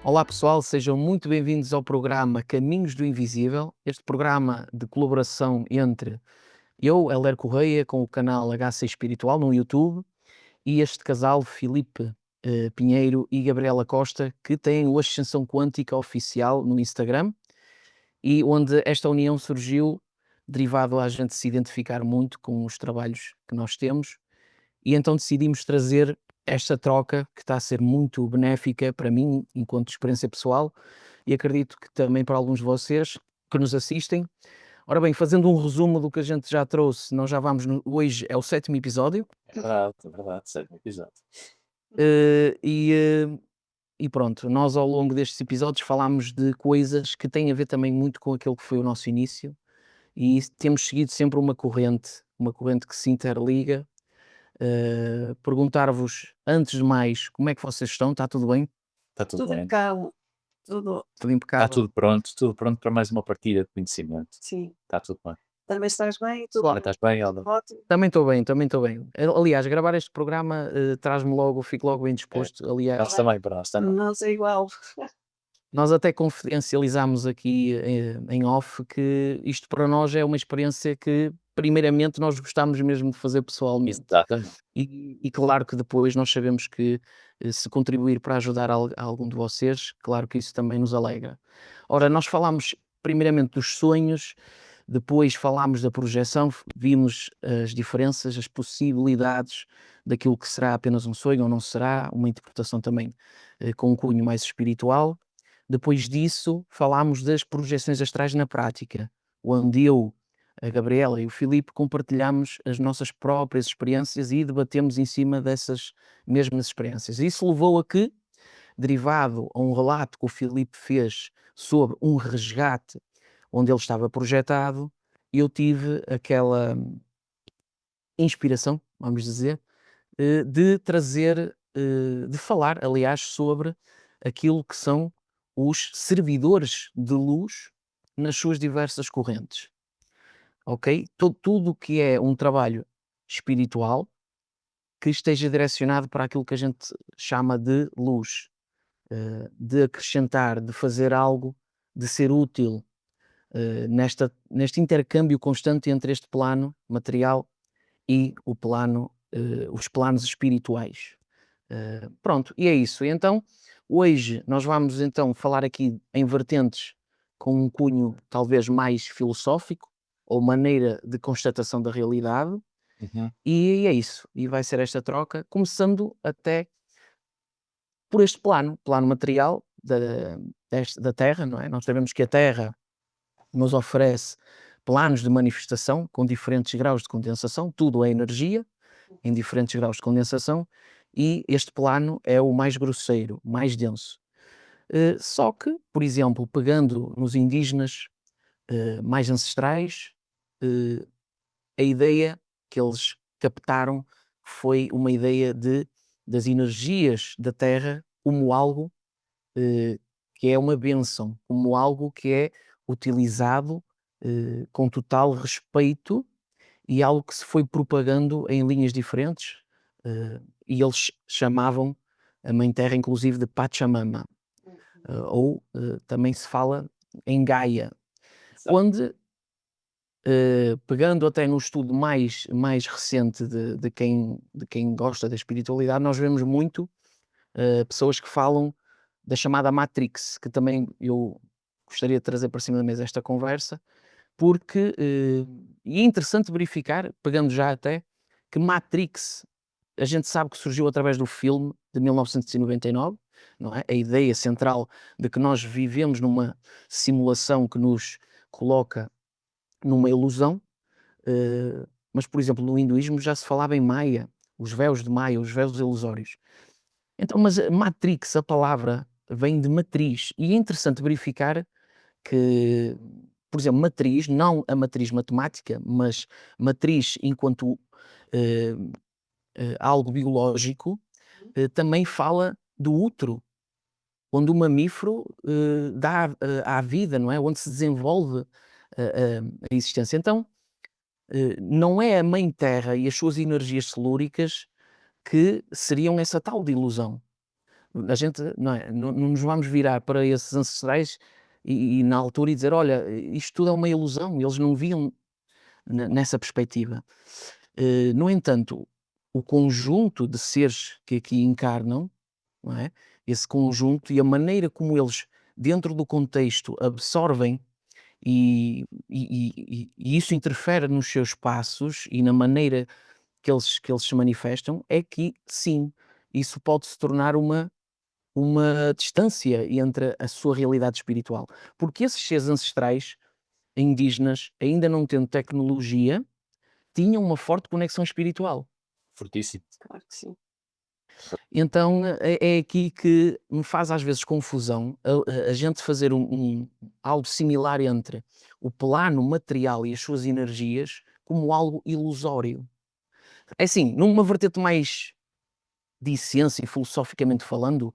Olá pessoal, sejam muito bem-vindos ao programa Caminhos do Invisível, este programa de colaboração entre eu, Heler Correia, com o canal HC Espiritual no YouTube, e este casal, Filipe Pinheiro e Gabriela Costa, que têm o Ascensão Quântica Oficial no Instagram, e onde esta união surgiu derivado a gente se identificar muito com os trabalhos que nós temos, e então decidimos trazer esta troca que está a ser muito benéfica para mim, enquanto experiência pessoal, e acredito que também para alguns de vocês que nos assistem. Ora bem, fazendo um resumo do que a gente já trouxe, nós já vamos hoje é o sétimo episódio, É verdade, sétimo episódio. eh, e, eh, e pronto, nós ao longo destes episódios falámos de coisas que têm a ver também muito com aquilo que foi o nosso início, e temos seguido sempre uma corrente que se interliga. Perguntar-vos, antes de mais, como é que vocês estão? Está tudo bem? Está tudo Tudo bem. impecável, tudo Tudo Está impecável? tudo pronto para mais uma partilha de conhecimento. sim. Está tudo bem. Também estás bem? Também Claro. Tudo estás bem, Alda? ótimo? Também estou bem, também estou bem. Aliás, gravar este programa traz-me logo, fico logo bem É. disposto. Aliás, Nós também, para nós também. Nós é igual. nós até confidencializámos aqui em off que isto para nós é uma experiência que, primeiramente, nós gostamos mesmo de fazer pessoalmente. Exatamente. E claro que depois nós sabemos que se contribuir para ajudar a algum de vocês, claro que isso também nos alegra. Ora, nós falámos primeiramente dos sonhos, depois falámos da projeção, vimos as diferenças, as possibilidades daquilo que será apenas um sonho ou não será, uma interpretação também com um cunho mais espiritual. Depois disso, falámos das projeções astrais na prática, onde eu, a Gabriela e o Filipe compartilhamos as nossas próprias experiências e debatemos em cima dessas mesmas experiências. Isso levou a que, derivado a um relato que o Filipe fez sobre um resgate onde ele estava projetado, eu tive aquela inspiração, vamos dizer, de trazer, de falar, aliás, sobre aquilo que são os servidores de luz nas suas diversas correntes, ok? Tudo o que é um trabalho espiritual que esteja direcionado para aquilo que a gente chama de luz, de acrescentar, de fazer algo, de ser útil, neste intercâmbio constante entre este plano material e o plano, os planos espirituais. Pronto, e é isso. E então, hoje nós vamos então falar aqui em vertentes com um cunho talvez mais filosófico ou maneira de constatação da realidade, Uhum. e é isso. E vai ser esta troca, começando até por este plano material da Terra, não é? Nós sabemos que a Terra nos oferece planos de manifestação com diferentes graus de condensação, tudo é energia, em diferentes graus de condensação, e este plano é o mais grosseiro, mais denso. Só que, por exemplo, pegando nos indígenas mais ancestrais, eh, a ideia que eles captaram foi uma ideia das energias da Terra como algo eh, que é uma bênção, como algo que é utilizado com total respeito e algo que se foi propagando em linhas diferentes, e eles chamavam a Mãe Terra inclusive de Pachamama, ou também se fala em Gaia, Exato. onde, pegando até no estudo mais recente de quem gosta da espiritualidade, nós vemos muito pessoas que falam da chamada Matrix, que também eu gostaria de trazer para cima da mesa esta conversa, porque e é interessante verificar, pegando já até, que Matrix, a gente sabe que surgiu através do filme de 1999, não é? A ideia central de que nós vivemos numa simulação que nos coloca numa ilusão, mas, por exemplo, no hinduísmo já se falava em Maia, os véus de Maia, os véus ilusórios. Então, mas a Matrix, a palavra vem de matriz, e é interessante verificar que, por exemplo, matriz, não a matriz matemática, mas matriz enquanto eh, algo biológico, também fala do útero, onde o mamífero dá à vida, não é? Onde se desenvolve a existência. Então, não é a Mãe Terra e as suas energias telúricas que seriam essa tal de ilusão. A gente, não é, não nos vamos virar para esses ancestrais e na altura e dizer: "Olha, isto tudo é uma ilusão", eles não viam nessa perspectiva. No entanto, o conjunto de seres que aqui encarnam, não é, esse conjunto e a maneira como eles, dentro do contexto, absorvem e isso interfere nos seus passos e na maneira que eles se manifestam, é que sim, isso pode se tornar uma distância entre a sua realidade espiritual. Porque esses seres ancestrais indígenas, ainda não tendo tecnologia, tinham uma forte conexão espiritual. Fortíssimo. Claro que sim. Então é aqui que me faz às vezes confusão a gente fazer algo similar entre o plano material e as suas energias como algo ilusório. É assim, numa vertente mais de essência e filosoficamente falando,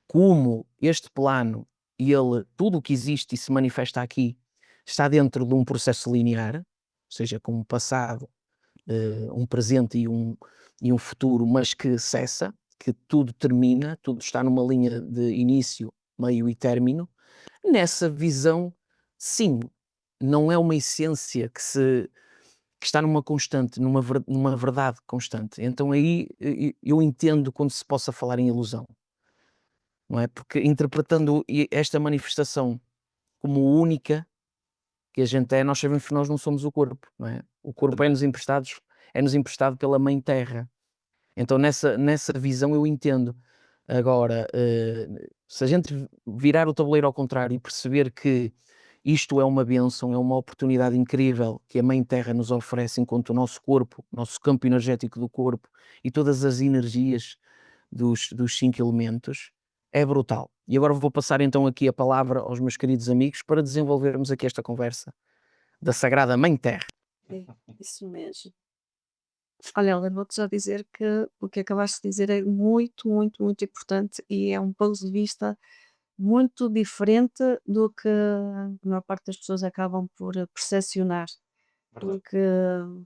como este plano e ele, tudo o que existe e se manifesta aqui, está dentro de um processo linear, ou seja, com um passado, um presente e um futuro, mas que cessa, que tudo termina, tudo está numa linha de início, meio e término. Nessa visão, sim, não é uma essência que está numa constante, numa verdade constante. Então aí eu entendo quando se possa falar em ilusão, não é? Porque interpretando esta manifestação como única que a gente é, nós sabemos que nós não somos o corpo, não é? O corpo é-nos emprestado pela Mãe Terra. Então nessa visão eu entendo. Agora, se a gente virar o tabuleiro ao contrário e perceber que isto é uma bênção, é uma oportunidade incrível que a Mãe Terra nos oferece enquanto o nosso corpo, o nosso campo energético do corpo e todas as energias dos 5 elementos, é brutal. E agora vou passar então aqui a palavra aos meus queridos amigos para desenvolvermos aqui esta conversa da sagrada Mãe Terra. É, isso mesmo. Olha, Ela, vou-te já dizer que o que acabaste de dizer é muito, muito, muito importante e é um ponto de vista muito diferente do que a maior parte das pessoas acabam por percepcionar. Verdade. Porque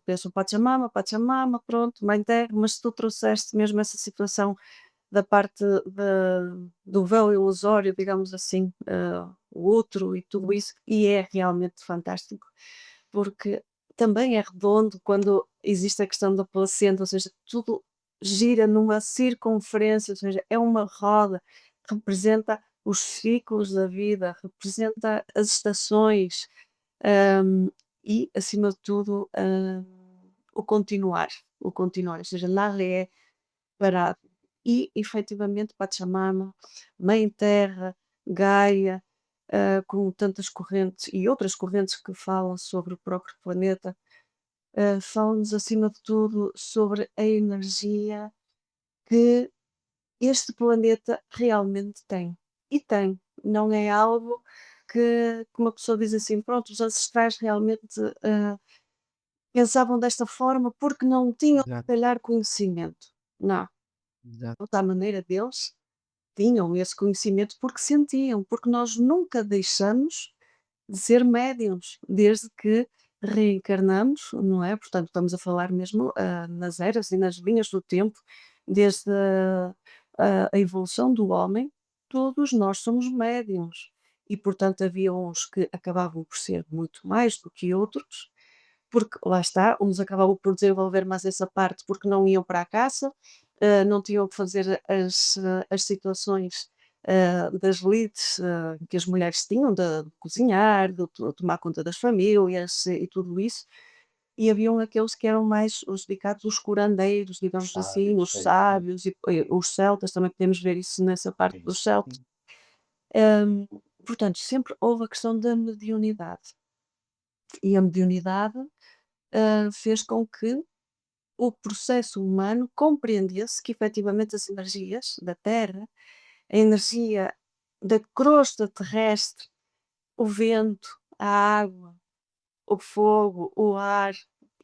pensam Pachamama, Pachamama, pronto, Mãe Terra, mas se tu trouxeste mesmo essa situação da parte do véu ilusório, digamos assim, o outro e tudo isso, e é realmente fantástico, porque também é redondo quando existe a questão da placenta, ou seja, tudo gira numa circunferência, ou seja, é uma roda, representa os ciclos da vida, representa as estações, hum, e, acima de tudo, o continuar, ou seja, nada é parado. E, efetivamente, Pachamama, Mãe Terra, Gaia, com tantas correntes e outras correntes que falam sobre o próprio planeta, falam-nos, acima de tudo, sobre a energia que este planeta realmente tem. E tem, não é algo que uma pessoa diz assim: "Pronto, os ancestrais realmente, pensavam desta forma porque não tinham, se Exato, calhar, conhecimento". Não, exato. à maneira deles, tinham esse conhecimento porque sentiam, porque nós nunca deixamos de ser médiums, desde que reencarnamos, não é? Portanto, estamos a falar mesmo, nas eras e nas linhas do tempo, desde a evolução do homem, todos nós somos médiums. E, portanto, havia uns que acabavam por ser muito mais do que outros, porque lá está, uns acabavam por desenvolver mais essa parte porque não iam para a caça, não tinham que fazer as situações, das lides, que as mulheres tinham de cozinhar, de tomar conta das famílias e tudo isso, e haviam aqueles que eram mais os dedicados, os curandeiros, digamos assim, Sábios, os é isso mesmo. sábios e os celtas, também podemos ver isso nessa parte É dos isso. celtas. Sim, Hum, Portanto, sempre houve a questão da mediunidade, e a mediunidade, fez com que o processo humano compreendesse que efetivamente as energias da Terra, a energia da crosta terrestre, o vento, a água, o fogo, o ar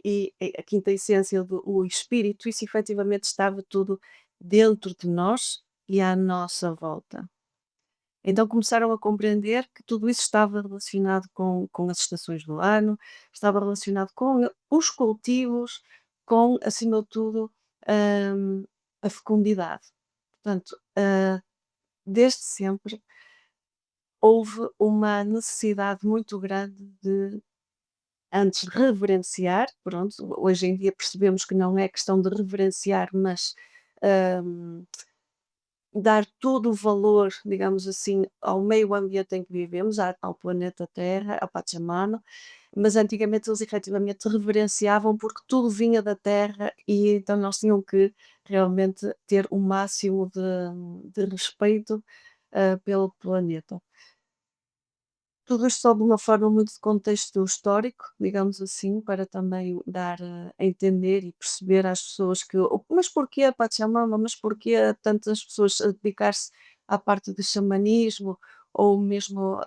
e a quinta essência do o espírito, isso efetivamente estava tudo dentro de nós e à nossa volta. Então começaram a compreender que tudo isso estava relacionado com as estações do ano, estava relacionado com os cultivos, com, acima de tudo, hum, a fecundidade. Portanto, desde sempre, houve uma necessidade muito grande de antes reverenciar, pronto, hoje em dia percebemos que não é questão de reverenciar, mas, hum, dar todo o valor, digamos assim, ao meio ambiente em que vivemos, ao planeta Terra, à Pachamama, mas antigamente eles efetivamente reverenciavam porque tudo vinha da Terra e então nós tinham que realmente ter o máximo de respeito, pelo planeta. Tudo isto só de uma forma muito de contexto histórico, digamos assim, para também dar a entender e perceber às pessoas que mas porquê a Pachamama? Mas porquê tantas pessoas a dedicar-se à parte do xamanismo ou mesmo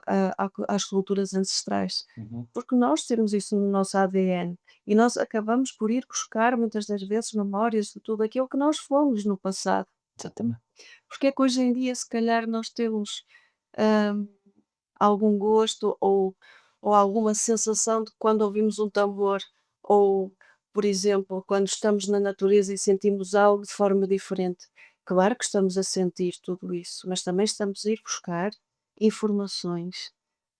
às culturas ancestrais? Uhum. Porque nós temos isso no nosso ADN e nós acabamos por ir buscar muitas das vezes memórias de tudo aquilo que nós fomos no passado. Exatamente. Porque é que hoje em dia, se calhar, nós temos hum, algum gosto ou alguma sensação de quando ouvimos um tambor ou, por exemplo, quando estamos na natureza e sentimos algo de forma diferente. Claro que estamos a sentir tudo isso, mas também estamos a ir buscar informações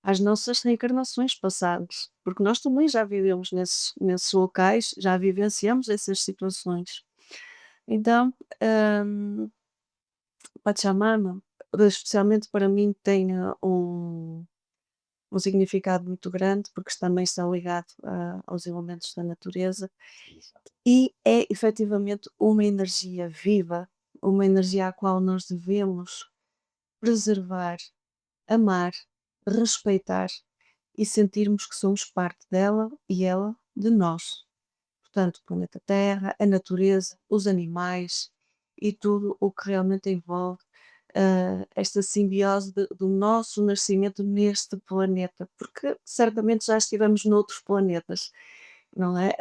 às nossas reencarnações passadas, porque nós também já vivemos nesses locais, já vivenciamos essas situações. Então, hum, Pachamama, especialmente para mim, tem um significado muito grande, porque também está ligado aos elementos da natureza Exato. e é efetivamente uma energia viva, uma energia à qual nós devemos preservar, amar, respeitar e sentirmos que somos parte dela e ela de nós. Portanto, o planeta Terra, a natureza, os animais e tudo o que realmente envolve esta simbiose do nosso nascimento neste planeta, porque certamente já estivemos noutros planetas, não é?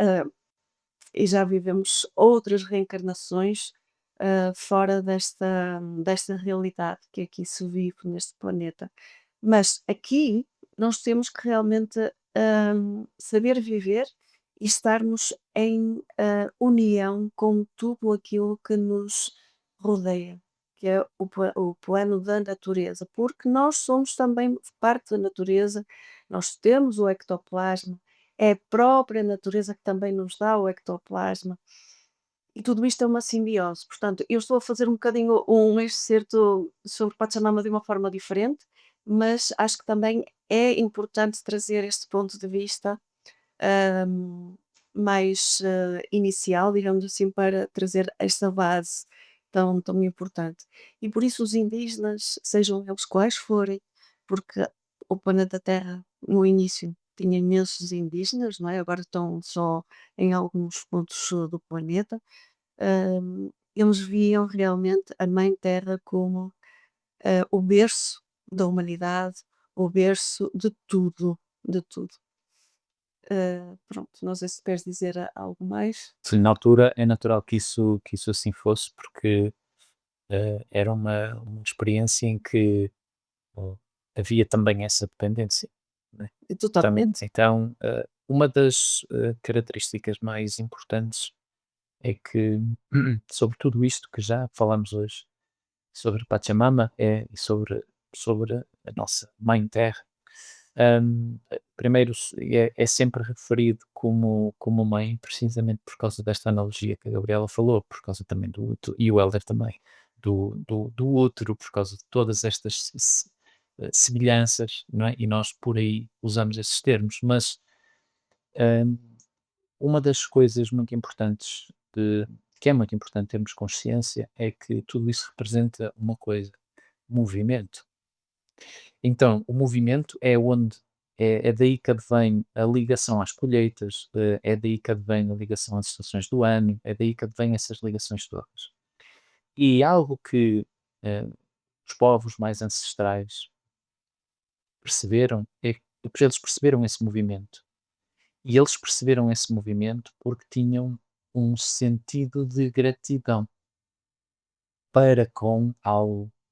E já vivemos outras reencarnações fora desta realidade que aqui se vive neste planeta. Mas aqui nós temos que realmente saber viver e estarmos em união com tudo aquilo que nos rodeia, que é o plano da natureza, porque nós somos também parte da natureza, nós temos o ectoplasma, é a própria natureza que também nos dá o ectoplasma. E tudo isto é uma simbiose. Portanto, eu estou a fazer um bocadinho um excerto sobre Pachamama de uma forma diferente, mas acho que também é importante trazer este ponto de vista hum, mais inicial, digamos assim, para trazer esta base tão importante. E por isso os indígenas, sejam eles quais forem, porque o planeta Terra no início tinha imensos indígenas, não é? Agora estão só em alguns pontos do planeta. Eles viam realmente a Mãe Terra como o berço da humanidade, o berço de tudo, de tudo. Pronto, não sei se queres dizer algo mais. Sim, na altura é natural que isso assim fosse, porque era uma experiência em que oh, havia também essa dependência, né? E totalmente. Então, uma das características mais importantes é que, sobre tudo isto que já falamos hoje, sobre Pachamama e sobre a nossa Mãe Terra, primeiro é sempre referido como mãe, precisamente por causa desta analogia que a Gabriela falou, por causa também e o Helder também, do útero, por causa de todas estas semelhanças, não é? E nós por aí usamos esses termos, mas hum, uma das coisas muito importantes que é muito importante termos consciência é que tudo isso representa uma coisa, movimento. Então, o movimento é onde é daí que advém a ligação às colheitas, é daí que advém a ligação às estações do ano, é daí que advém essas ligações todas. E algo que eh, os povos mais ancestrais perceberam é que eles perceberam esse movimento. E eles perceberam esse movimento porque tinham um sentido de gratidão para com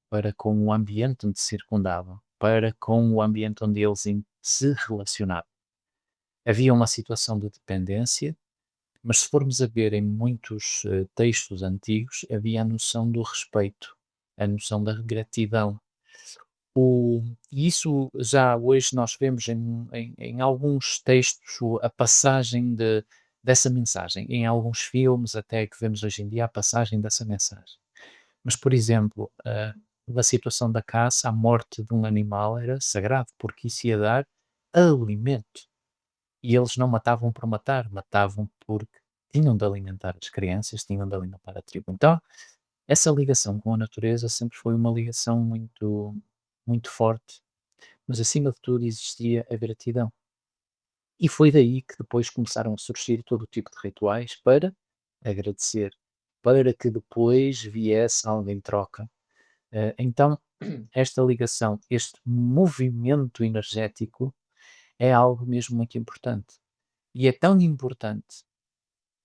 para com o ambiente onde se circundavam, para com o ambiente onde eles se relacionavam. Havia uma situação de dependência, mas se formos a ver em muitos textos antigos, havia a noção do respeito. a noção da gratidão. E isso já hoje nós vemos em alguns textos a passagem dessa mensagem, em alguns filmes até que vemos hoje em dia a passagem dessa mensagem. Mas, por exemplo, na situação da caça, a morte de um animal era sagrado, porque isso ia dar alimento. E eles não matavam por matar, matavam porque tinham de alimentar as crianças, tinham de alimentar a tribo. Então, essa ligação com a natureza sempre foi uma ligação muito, muito forte, mas acima de tudo existia a gratidão. E foi daí que depois começaram a surgir todo o tipo de rituais para agradecer, para que depois viesse algo em troca. Então, esta ligação, este movimento energético é algo mesmo muito importante. E é tão importante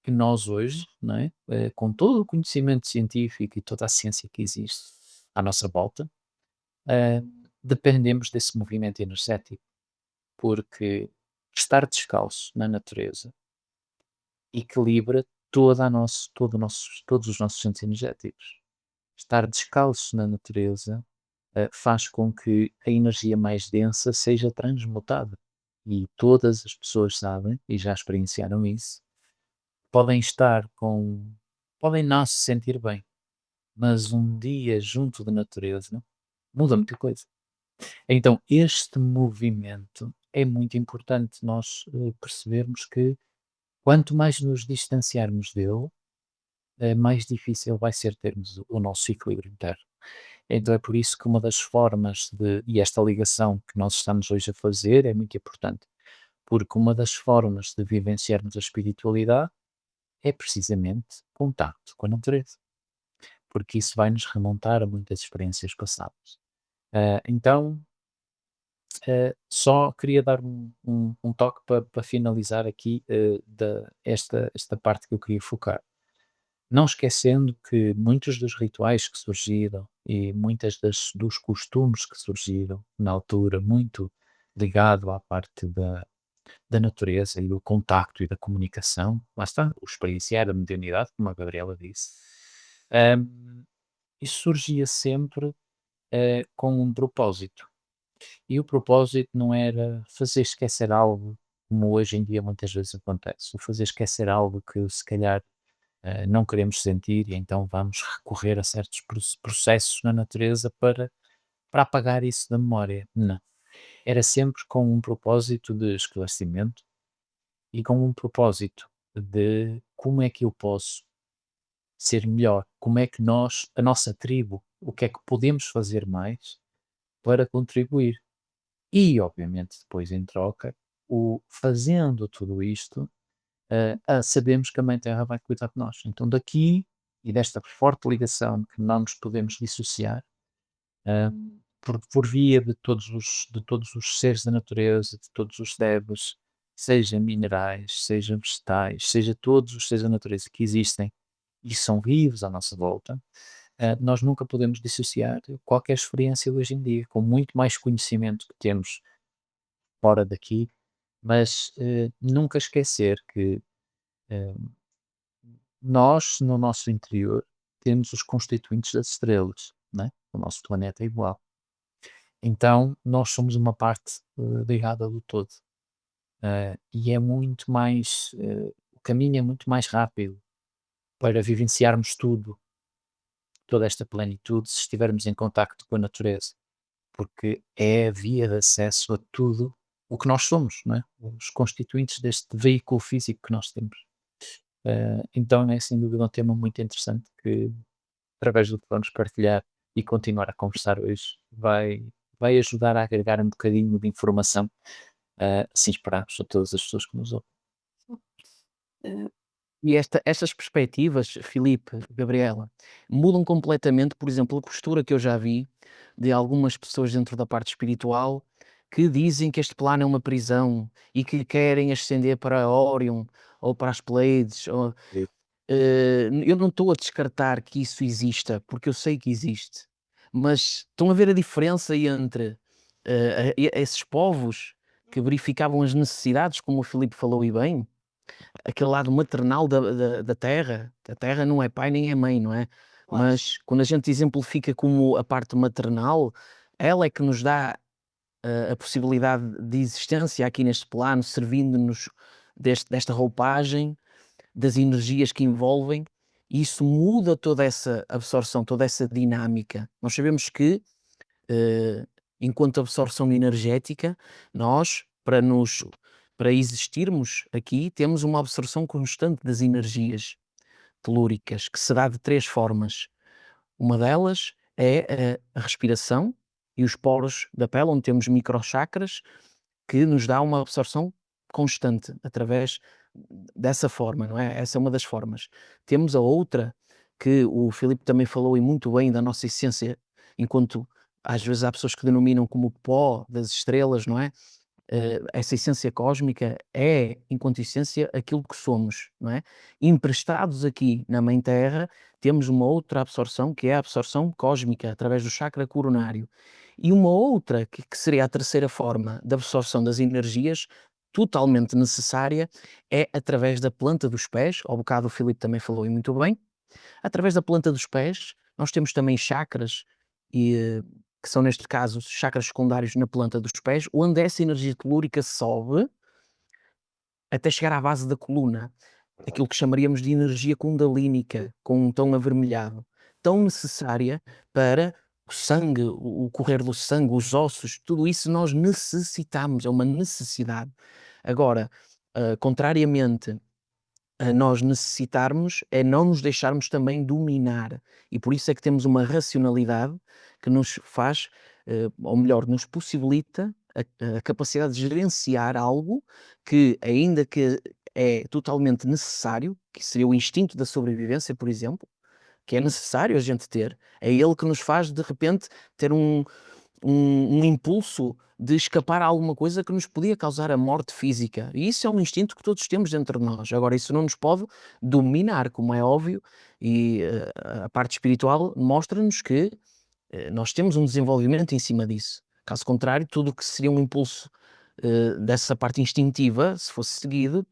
que nós hoje, não é? Com todo o conhecimento científico e toda a ciência que existe à nossa volta, eh, dependemos desse movimento energético, porque estar descalço na natureza equilibra todos os nossos centros energéticos. Estar descalço na natureza faz com que a energia mais densa seja transmutada. E todas as pessoas sabem, e já experienciaram isso, podem estar com. podem não se sentir bem, mas um dia junto da natureza muda muita coisa. Então, este movimento é muito importante nós percebermos que quanto mais nos distanciarmos dele, mais difícil vai ser termos o nosso equilíbrio interno. Então é por isso que uma das formas e esta ligação que nós estamos hoje a fazer é muito importante, porque uma das formas de vivenciarmos a espiritualidade é precisamente contacto com a natureza, porque isso vai nos remontar a muitas experiências passadas. Então, só queria dar um toque para finalizar aqui esta parte que eu queria focar. Não esquecendo que muitos dos rituais que surgiram e muitas dos costumes que surgiram na altura, muito ligado à parte da natureza e do contacto e da comunicação, lá está, o experienciar a mediunidade, como a Gabriela disse, hum, isso surgia sempre com um propósito. E o propósito não era fazer esquecer algo, como hoje em dia muitas vezes acontece, o fazer esquecer algo que se calhar não queremos sentir e então vamos recorrer a certos processos na natureza para apagar isso da memória. Não. Era sempre com um propósito de esclarecimento e com um propósito de como é que eu posso ser melhor, como é que nós, a nossa tribo, o que é que podemos fazer mais para contribuir. E, obviamente, depois em troca, fazendo tudo isto, sabemos que a Mãe Terra vai cuidar de nós. Então, daqui e desta forte ligação que não nos podemos dissociar, ah, por via de todos os seres da natureza, de todos os devas, seja minerais, seja vegetais, seja todos os seres da natureza que existem e são vivos à nossa volta, nós nunca podemos dissociar qualquer experiência hoje em dia, com muito mais conhecimento que temos fora daqui, mas nunca esquecer que eh, nós, no nosso interior, temos os constituintes das estrelas, né? O nosso planeta é igual. Então, nós somos uma parte ligada do todo. E é muito mais. O caminho é muito mais rápido para vivenciarmos tudo, toda esta plenitude, se estivermos em contacto com a natureza, porque é a via de acesso a tudo o que nós somos, não é? Os constituintes deste veículo físico que nós temos. Então é sem dúvida um tema muito interessante que, através do que vamos partilhar e continuar a conversar hoje, vai ajudar a agregar um bocadinho de informação, assim esperamos a todas as pessoas que nos ouvem. E estas perspectivas, Filipe, Gabriela, mudam completamente, por exemplo, a postura que eu já vi de algumas pessoas dentro da parte espiritual que dizem que este plano é uma prisão e que querem ascender para a Órion ou para as Pleiades. Sim. Eu não estou a descartar que isso exista, porque eu sei que existe, mas estão a ver a diferença entre esses povos que verificavam as necessidades, como o Filipe falou e bem, aquele lado maternal da terra. A terra não é pai nem é mãe, não é? Claro. mas quando a gente exemplifica como a parte maternal, ela é que nos dá a possibilidade de existência aqui neste plano, servindo-nos desta roupagem, das energias que envolvem, e isso muda toda essa absorção, toda essa dinâmica. Nós sabemos que, eh, enquanto absorção energética, nós, para existirmos aqui, temos uma absorção constante das energias telúricas, que se dá de 3 formas. Uma delas é a respiração e os poros da pele, onde temos microchakras, que nos dá uma absorção constante através dessa forma, não é? Essa é uma das formas. Temos a outra, que o Filipe também falou e muito bem, da nossa essência, enquanto às vezes há pessoas que denominam como pó das estrelas, não é? Essa essência cósmica é, enquanto essência, aquilo que somos, não é? Emprestados aqui na Mãe Terra, temos uma outra absorção, que é a absorção cósmica, através do chakra coronário. E uma outra, que seria a terceira forma de absorção das energias, totalmente necessária, é através da planta dos pés. Ao bocado o Filipe também falou e muito bem. Através da planta dos pés, nós temos também chakras, que são neste caso chakras secundários na planta dos pés, onde essa energia telúrica sobe até chegar à base da coluna, aquilo que chamaríamos de energia kundalínica, com um tom avermelhado, tão necessária para o sangue, o correr do sangue, os ossos, tudo isso nós necessitamos, é uma necessidade. Agora, contrariamente a nós necessitarmos, é não nos deixarmos também dominar. E por isso é que temos uma racionalidade que nos faz, ou melhor, nos possibilita a capacidade de gerenciar algo que, ainda que é totalmente necessário, que seria o instinto da sobrevivência, por exemplo, que é necessário a gente ter, é ele que nos faz de repente ter um impulso de escapar a alguma coisa que nos podia causar a morte física. E isso é um instinto que todos temos dentro de nós. Agora, isso não nos pode dominar, como é óbvio, e a parte espiritual mostra-nos que nós temos um desenvolvimento em cima disso. Caso contrário, tudo o que seria um impulso dessa parte instintiva, se fosse seguido,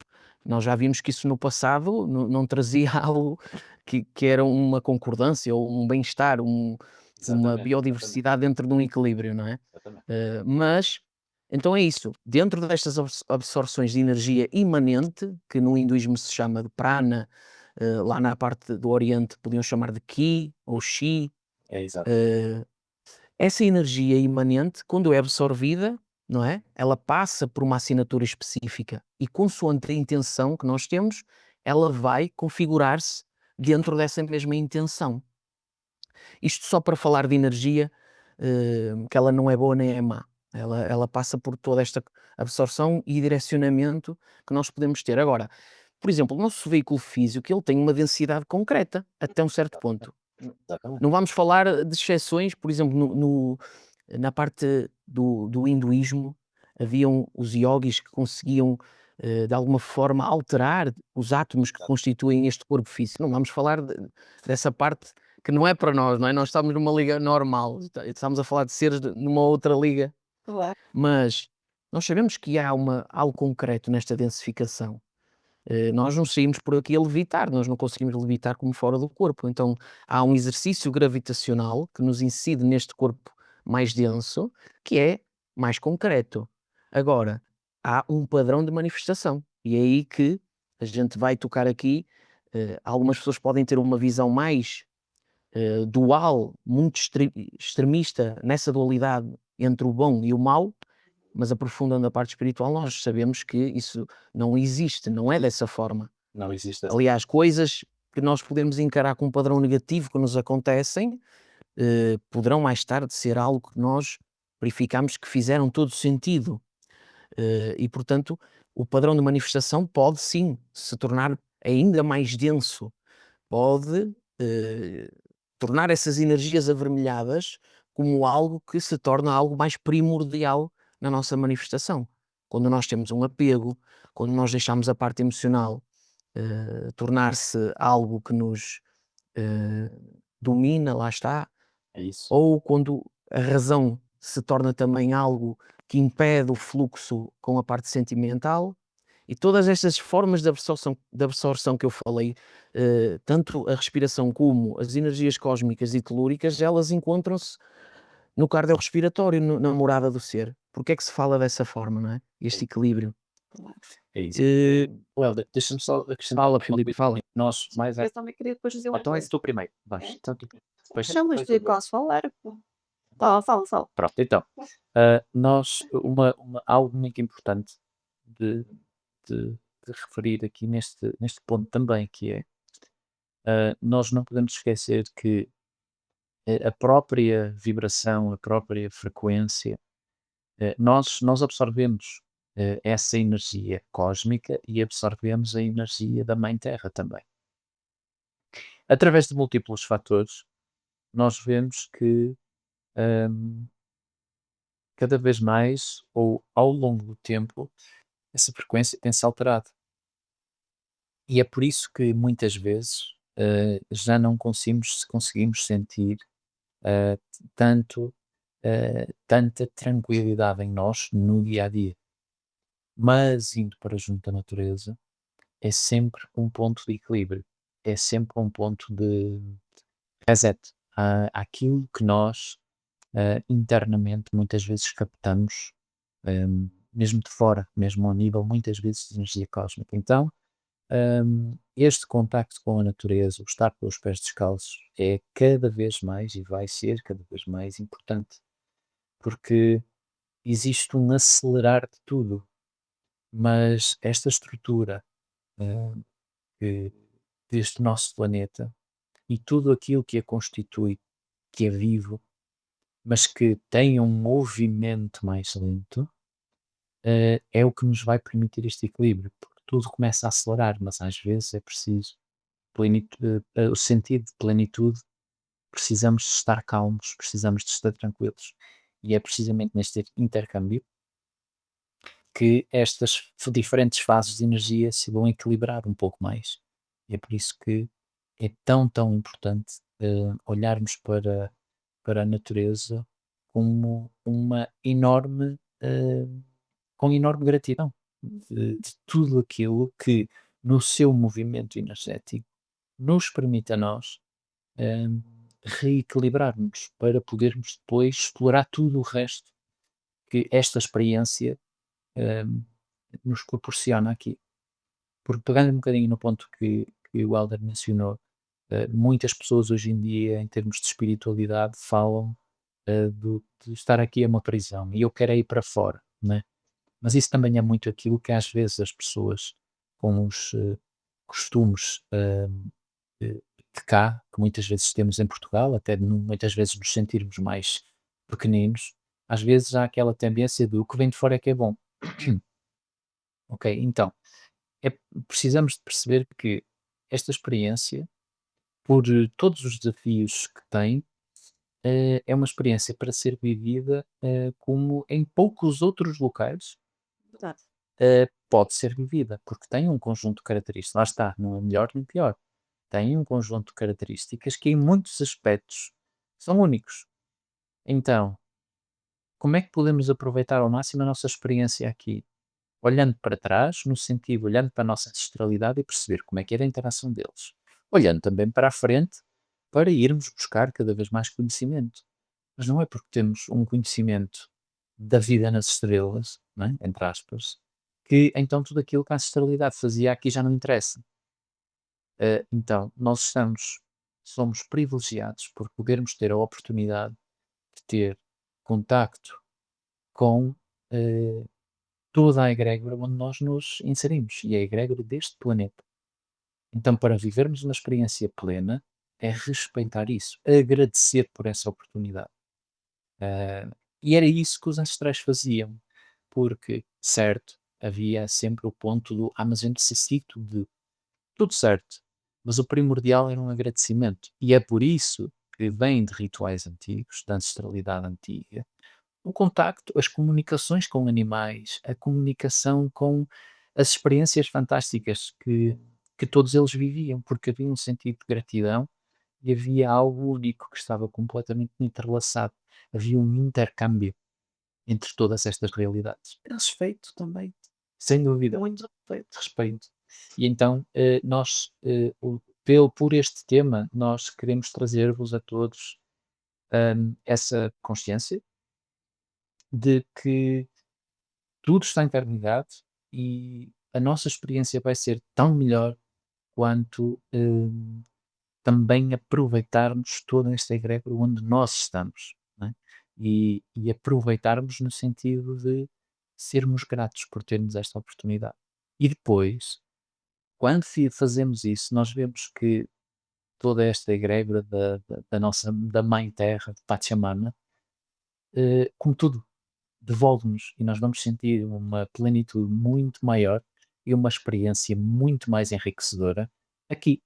nós já vimos que isso no passado não trazia algo que era uma concordância ou um bem-estar, uma Exatamente, biodiversidade dentro de um equilíbrio, não é? exatamente. Mas, então é isso, dentro destas absorções de energia imanente, que no hinduísmo se chama de prana, lá na parte do Oriente podiam chamar de ki ou chi, É exato. essa energia imanente, quando é absorvida, não é? Ela passa por uma assinatura específica e, consoante a intenção que nós temos, ela vai configurar-se dentro dessa mesma intenção. Isto só para falar de energia, que ela não é boa nem é má. Ela passa por toda esta absorção e direcionamento que nós podemos ter. Agora, por exemplo, o nosso veículo físico, ele tem uma densidade concreta, até um certo ponto. Exatamente. Não vamos falar de exceções, por exemplo, na parte do hinduísmo, haviam os yogis que conseguiam, de alguma forma, alterar os átomos que constituem este corpo físico. Não vamos falar dessa parte que não é para nós, não é? Nós estamos numa liga normal, estamos a falar de seres numa outra liga, Claro. mas nós sabemos que há algo concreto nesta densificação. Nós não saímos por aqui a levitar, nós não conseguimos levitar como fora do corpo. Então há um exercício gravitacional que nos incide neste corpo mais denso, que é mais concreto. Agora, há um padrão de manifestação, e é aí que a gente vai tocar aqui. Algumas pessoas podem ter uma visão mais dual, muito extremista nessa dualidade entre o bom e o mau, mas aprofundando a parte espiritual, nós sabemos que isso não existe, não é dessa forma. Não existe essa. Aliás, coisas que nós podemos encarar como um padrão negativo que nos acontecem, poderão mais tarde ser algo que nós verificamos que fizeram todo sentido. E, portanto, o padrão de manifestação pode sim se tornar ainda mais denso, pode tornar essas energias avermelhadas como algo que se torna algo mais primordial na nossa manifestação. Quando nós temos um apego, quando nós deixamos a parte emocional tornar-se algo que nos domina, lá está, É isso. ou quando a razão se torna também algo que impede o fluxo com a parte sentimental, E todas estas formas de absorção que eu falei, tanto a respiração como as energias cósmicas e telúricas, elas encontram-se no cardiorrespiratório, na morada do ser. Porque é que se fala dessa forma, não é? Este equilíbrio. Claro. É isso. Eh, Helder, deixa-me só acrescentar Fala, uma Filipe, coisa. fala. Nós, mais Eu também queria depois dizer uma então és coisa. tu primeiro. Vais. É? Então, depois, Não, mas depois eu eu vou. posso falar. Fala, fala, fala. Pronto, então. Nós, algo muito importante de, de, de referir aqui neste ponto também, que é, nós não podemos esquecer que a própria vibração, a própria frequência, nós absorvemos essa energia cósmica e absorvemos a energia da Mãe Terra também. Através de múltiplos fatores, nós vemos que hum, cada vez mais, ou ao longo do tempo, essa frequência tem-se alterado. E é por isso que muitas vezes já não conseguimos sentir eh, tanta tranquilidade em nós no dia a dia. Mas indo para junto da natureza, é sempre um ponto de equilíbrio, é sempre um ponto de reset àquilo que nós internamente muitas vezes captamos, mesmo de fora, mesmo ao nível muitas vezes de energia cósmica. Então, este contacto com a natureza, o estar com os pés descalços, é cada vez mais e vai ser cada vez mais importante, porque existe um acelerar de tudo, mas esta estrutura hum, que- deste nosso planeta e tudo aquilo que a constitui, que é vivo, mas que tem um movimento mais lento, é o que nos vai permitir este equilíbrio, porque tudo começa a acelerar, mas às vezes é preciso o sentido de plenitude, precisamos de estar calmos, precisamos de estar tranquilos. E é precisamente neste intercâmbio que estas diferentes fases de energia se vão equilibrar um pouco mais. E é por isso que é tão importante olharmos para a natureza como uma enorme, com enorme gratidão de tudo aquilo que no seu movimento energético nos permite a nós hum, reequilibrarmos para podermos depois explorar tudo o resto que esta experiência hum, nos proporciona aqui. Porque pegando um bocadinho no ponto que o Helder mencionou, muitas pessoas hoje em dia, em termos de espiritualidade, falam de estar aqui é uma prisão e eu quero é ir para fora, né? Mas isso também é muito aquilo que às vezes as pessoas com os costumes de cá, que muitas vezes temos em Portugal, até muitas vezes nos sentirmos mais pequeninos, às vezes há aquela tendência do o que vem de fora é que é bom. Ok, então, é, precisamos de perceber que esta experiência, por todos os desafios que tem, é uma experiência para ser vivida como em poucos outros locais Verdade. pode ser vivida, porque tem um conjunto de características. Lá está, não é melhor nem pior. Tem um conjunto de características que, em muitos aspectos, são únicos. Então, como é que podemos aproveitar ao máximo a nossa experiência aqui? Olhando para trás, no sentido, olhando para a nossa ancestralidade e perceber como é que era a interação deles. Olhando também para a frente, para irmos buscar cada vez mais conhecimento. Mas não é porque temos um conhecimento da vida nas estrelas, não é? Entre aspas, que então tudo aquilo que a ancestralidade fazia aqui já não interessa. Então, somos privilegiados por podermos ter a oportunidade de ter contacto com eh, toda a egrégora onde nós nos inserimos, e é a egrégora deste planeta. Então, para vivermos uma experiência plena, é respeitar isso, agradecer por essa oportunidade. Ah, e era isso que os ancestrais faziam, porque, certo, havia sempre o ponto do mas eu necessito de tudo certo, mas o primordial era um agradecimento. E é por isso que vem de rituais antigos, da ancestralidade antiga, o contacto, as comunicações com animais, a comunicação com as experiências fantásticas que todos eles viviam, porque havia um sentido de gratidão e havia algo único que estava completamente entrelaçado. Havia um intercâmbio entre todas estas realidades. Respeito também. sem dúvida, Muito respeito. respeito. E então, por este tema, nós queremos trazer-vos a todos, essa consciência de que tudo está interligado e a nossa experiência vai ser tão melhor quanto, também aproveitarmos toda esta egrégora onde nós estamos, não é? E aproveitarmos no sentido de sermos gratos por termos esta oportunidade. E depois, quando fazemos isso, nós vemos que toda esta egrégora da nossa da Mãe Terra, de Pachamama, como tudo, devolve-nos e nós vamos sentir uma plenitude muito maior e uma experiência muito mais enriquecedora aqui.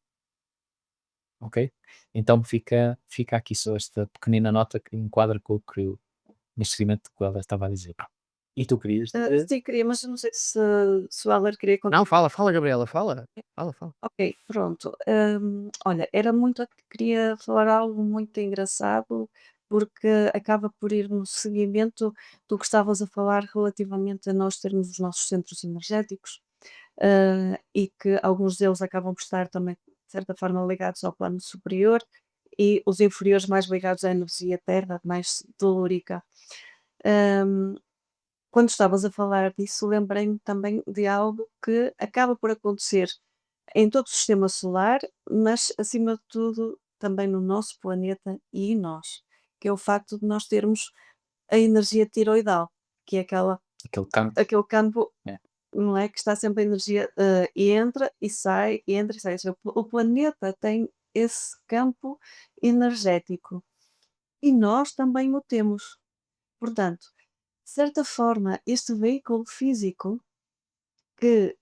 Ok? Então fica aqui só esta pequenina nota que enquadra com o que neste segmento que ela estava a dizer. E tu querias dizer? Sim, queria, mas eu não sei se o Aller queria Não, continuar. fala, Gabriela, fala. Fala, fala. Ok, pronto. Olha, era muito, queria falar algo muito engraçado, porque acaba por ir no seguimento do que estavas a falar relativamente a nós termos os nossos centros energéticos, e que alguns deles acabam por estar também, de certa forma, ligados ao plano superior e os inferiores mais ligados à energia terra, mais telúrica. Hum, Quando estavas a falar disso, lembrei-me também de algo que acaba por acontecer em todo o sistema solar, mas acima de tudo também no nosso planeta e em nós, que é o facto de nós termos a energia tiroidal, que é Aquele campo, aquele campo, é, não é, que está sempre a energia, e entra e sai, e entra e sai. Ou seja, o planeta tem esse campo energético e nós também o temos. Portanto, de certa forma, este veículo físico que,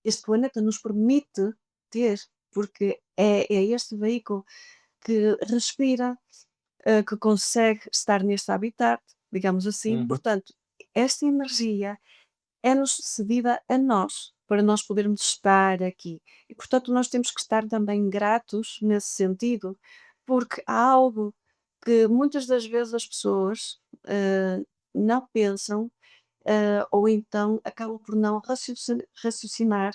este planeta nos permite ter, porque é este veículo que respira, que consegue estar neste habitat, digamos assim. uhum, Portanto, esta energia é-nos cedida a nós, para nós podermos estar aqui. E, portanto, nós temos que estar também gratos nesse sentido, porque há algo que muitas das vezes as pessoas não pensam, ou então acabam por não raciocinar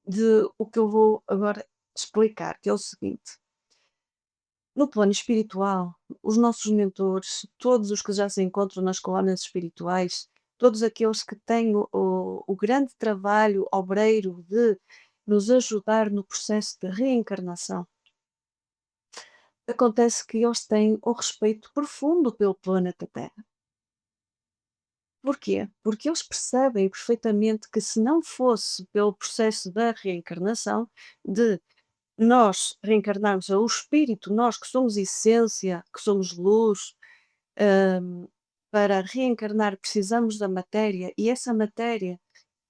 de o que eu vou agora explicar, que é o seguinte: no plano espiritual, os nossos mentores, todos os que já se encontram nas colónias espirituais, todos aqueles que têm o grande trabalho obreiro de nos ajudar no processo de reencarnação, acontece que eles têm um respeito profundo pelo planeta Terra. Porquê? Porque eles percebem perfeitamente que se não fosse pelo processo da reencarnação, de nós reencarnarmos o espírito, nós que somos essência, que somos luz, hum, para reencarnar precisamos da matéria e essa matéria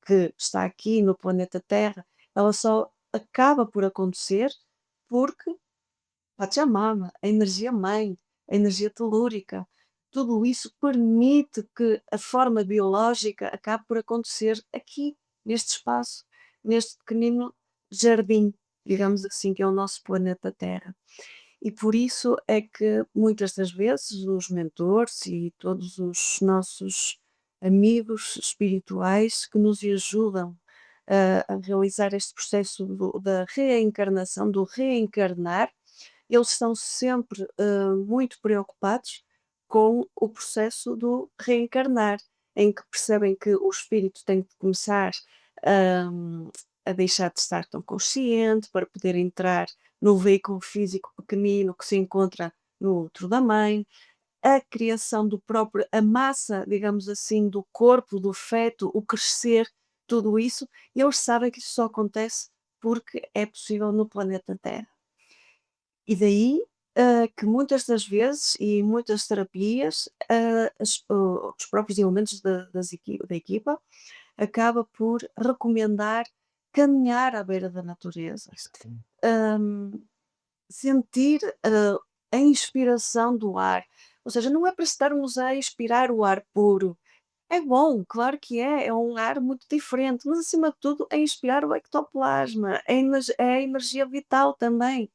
que está aqui no planeta Terra, ela só acaba por acontecer porque Pachamama, a energia mãe, a energia telúrica, tudo isso permite que a forma biológica acabe por acontecer aqui, neste espaço, neste pequenino jardim, digamos assim, que é o nosso planeta Terra. E por isso é que muitas das vezes os mentores e todos os nossos amigos espirituais que nos ajudam a realizar este processo da reencarnação, do reencarnar, eles estão sempre muito preocupados com o processo do reencarnar, em que percebem que o espírito tem de começar hum, a deixar de estar tão consciente para poder entrar no veículo físico pequenino que se encontra no útero da mãe, a criação do próprio, a massa, digamos assim, do corpo, do feto, o crescer, tudo isso, eles sabem que isso só acontece porque é possível no planeta Terra. E daí, que muitas das vezes e muitas terapias, os próprios elementos da equipa acaba por recomendar caminhar à beira da natureza, exatamente. hum, sentir, a inspiração do ar, ou seja, não é para estarmos a expirar o ar puro. É bom, claro que é um ar muito diferente, mas acima de tudo é inspirar o ectoplasma, é a energia vital também.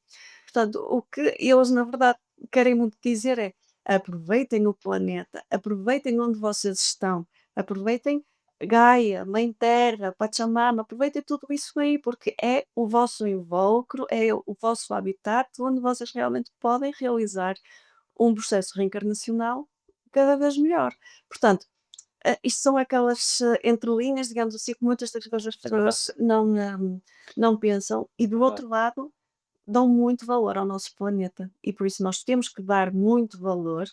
Portanto, o que eles na verdade querem muito dizer é: aproveitem o planeta, aproveitem onde vocês estão, aproveitem Gaia, Mãe Terra, Pachamama, aproveitem tudo isso aí, porque é o vosso invólucro, é o vosso habitat onde vocês realmente podem realizar um processo reencarnacional cada vez melhor. Portanto, isto são aquelas entrelinhas, digamos assim, que muitas das vezes as pessoas não pensam, e do outro lado, dão muito valor ao nosso planeta. E por isso nós temos que dar muito valor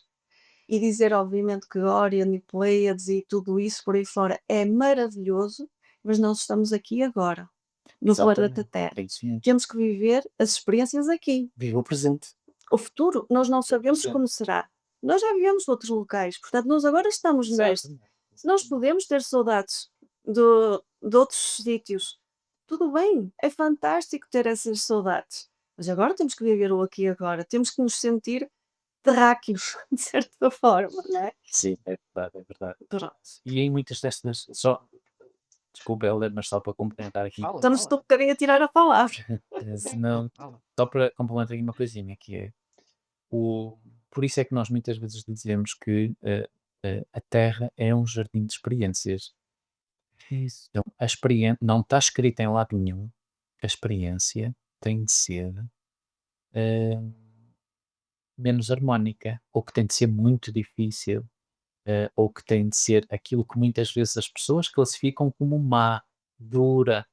e dizer, obviamente, que Orion e Pleiades e tudo isso por aí fora é maravilhoso, mas nós estamos aqui agora, no planeta Exatamente. Terra. É isso mesmo. Temos que viver as experiências aqui. Viva o presente. O futuro, nós não sabemos Sim. como será. Nós já vivemos outros locais, portanto, nós agora estamos neste. Exatamente. Nós podemos ter saudades de outros sítios. Tudo bem, é fantástico ter essas saudades. Mas agora temos que viver o aqui e agora. Temos que nos sentir terráqueos, de certa forma, não é? Sim, é verdade, é verdade. Pronto. E em muitas destas, desculpa, Helder, mas só para complementar aqui, Fala, Estamos um fala, bocadinho a tirar a palavra. se não, fala. só para complementar aqui uma coisinha, que é por isso é que nós muitas vezes dizemos que a Terra é um jardim de experiências. Isso. Então, a experiência não está escrita em lado nenhum. A experiência tem de ser eh, menos harmónica, ou que tem de ser muito difícil, ou que tem de ser aquilo que muitas vezes as pessoas classificam como má, dura,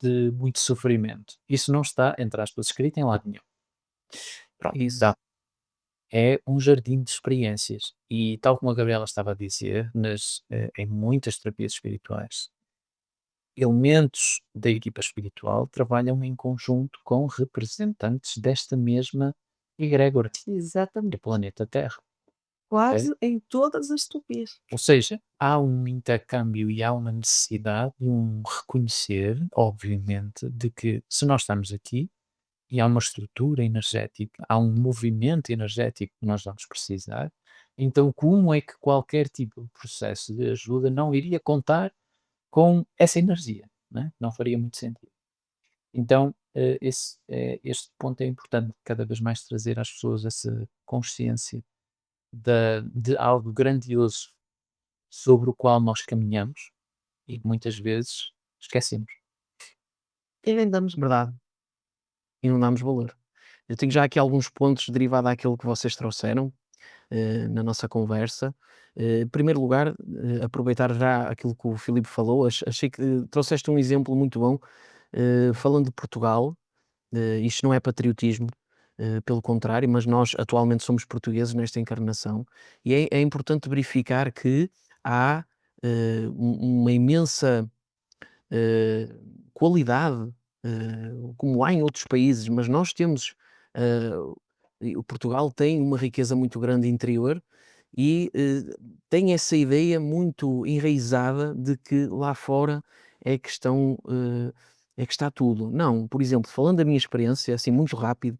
de muito sofrimento. Isso não está, entre aspas, escrito em lado nenhum. Pronto, Isso. dá. É um jardim de experiências. E tal como a Gabriela estava a dizer, em muitas terapias espirituais, elementos da equipa espiritual trabalham em conjunto com representantes desta mesma egrégora, do Exatamente. planeta Terra. Quase em todas as topias. Ou seja, há um intercâmbio e há uma necessidade de um reconhecer, obviamente, de que se nós estamos aqui e há uma estrutura energética, há um movimento energético que nós vamos precisar, então como é que qualquer tipo de processo de ajuda não iria contar com essa energia? Não é? Não faria muito sentido. Então, este ponto é importante cada vez mais trazer às pessoas essa consciência de algo grandioso sobre o qual nós caminhamos e que muitas vezes esquecemos. E nem damos. Verdade. E não damos valor. Eu tenho já aqui alguns pontos derivados daquilo que vocês trouxeram na nossa conversa. Em primeiro lugar, aproveitar já aquilo que o Filipe falou, achei que trouxeste um exemplo muito bom, falando de Portugal. Isto não é patriotismo, pelo contrário, mas nós atualmente somos portugueses nesta encarnação e é importante verificar que há uma imensa eh, qualidade, como há em outros países, mas nós temos, o Portugal tem uma riqueza muito grande interior e tem essa ideia muito enraizada de que lá fora é que é que está tudo. Não, por exemplo, falando da minha experiência, assim, muito rápido,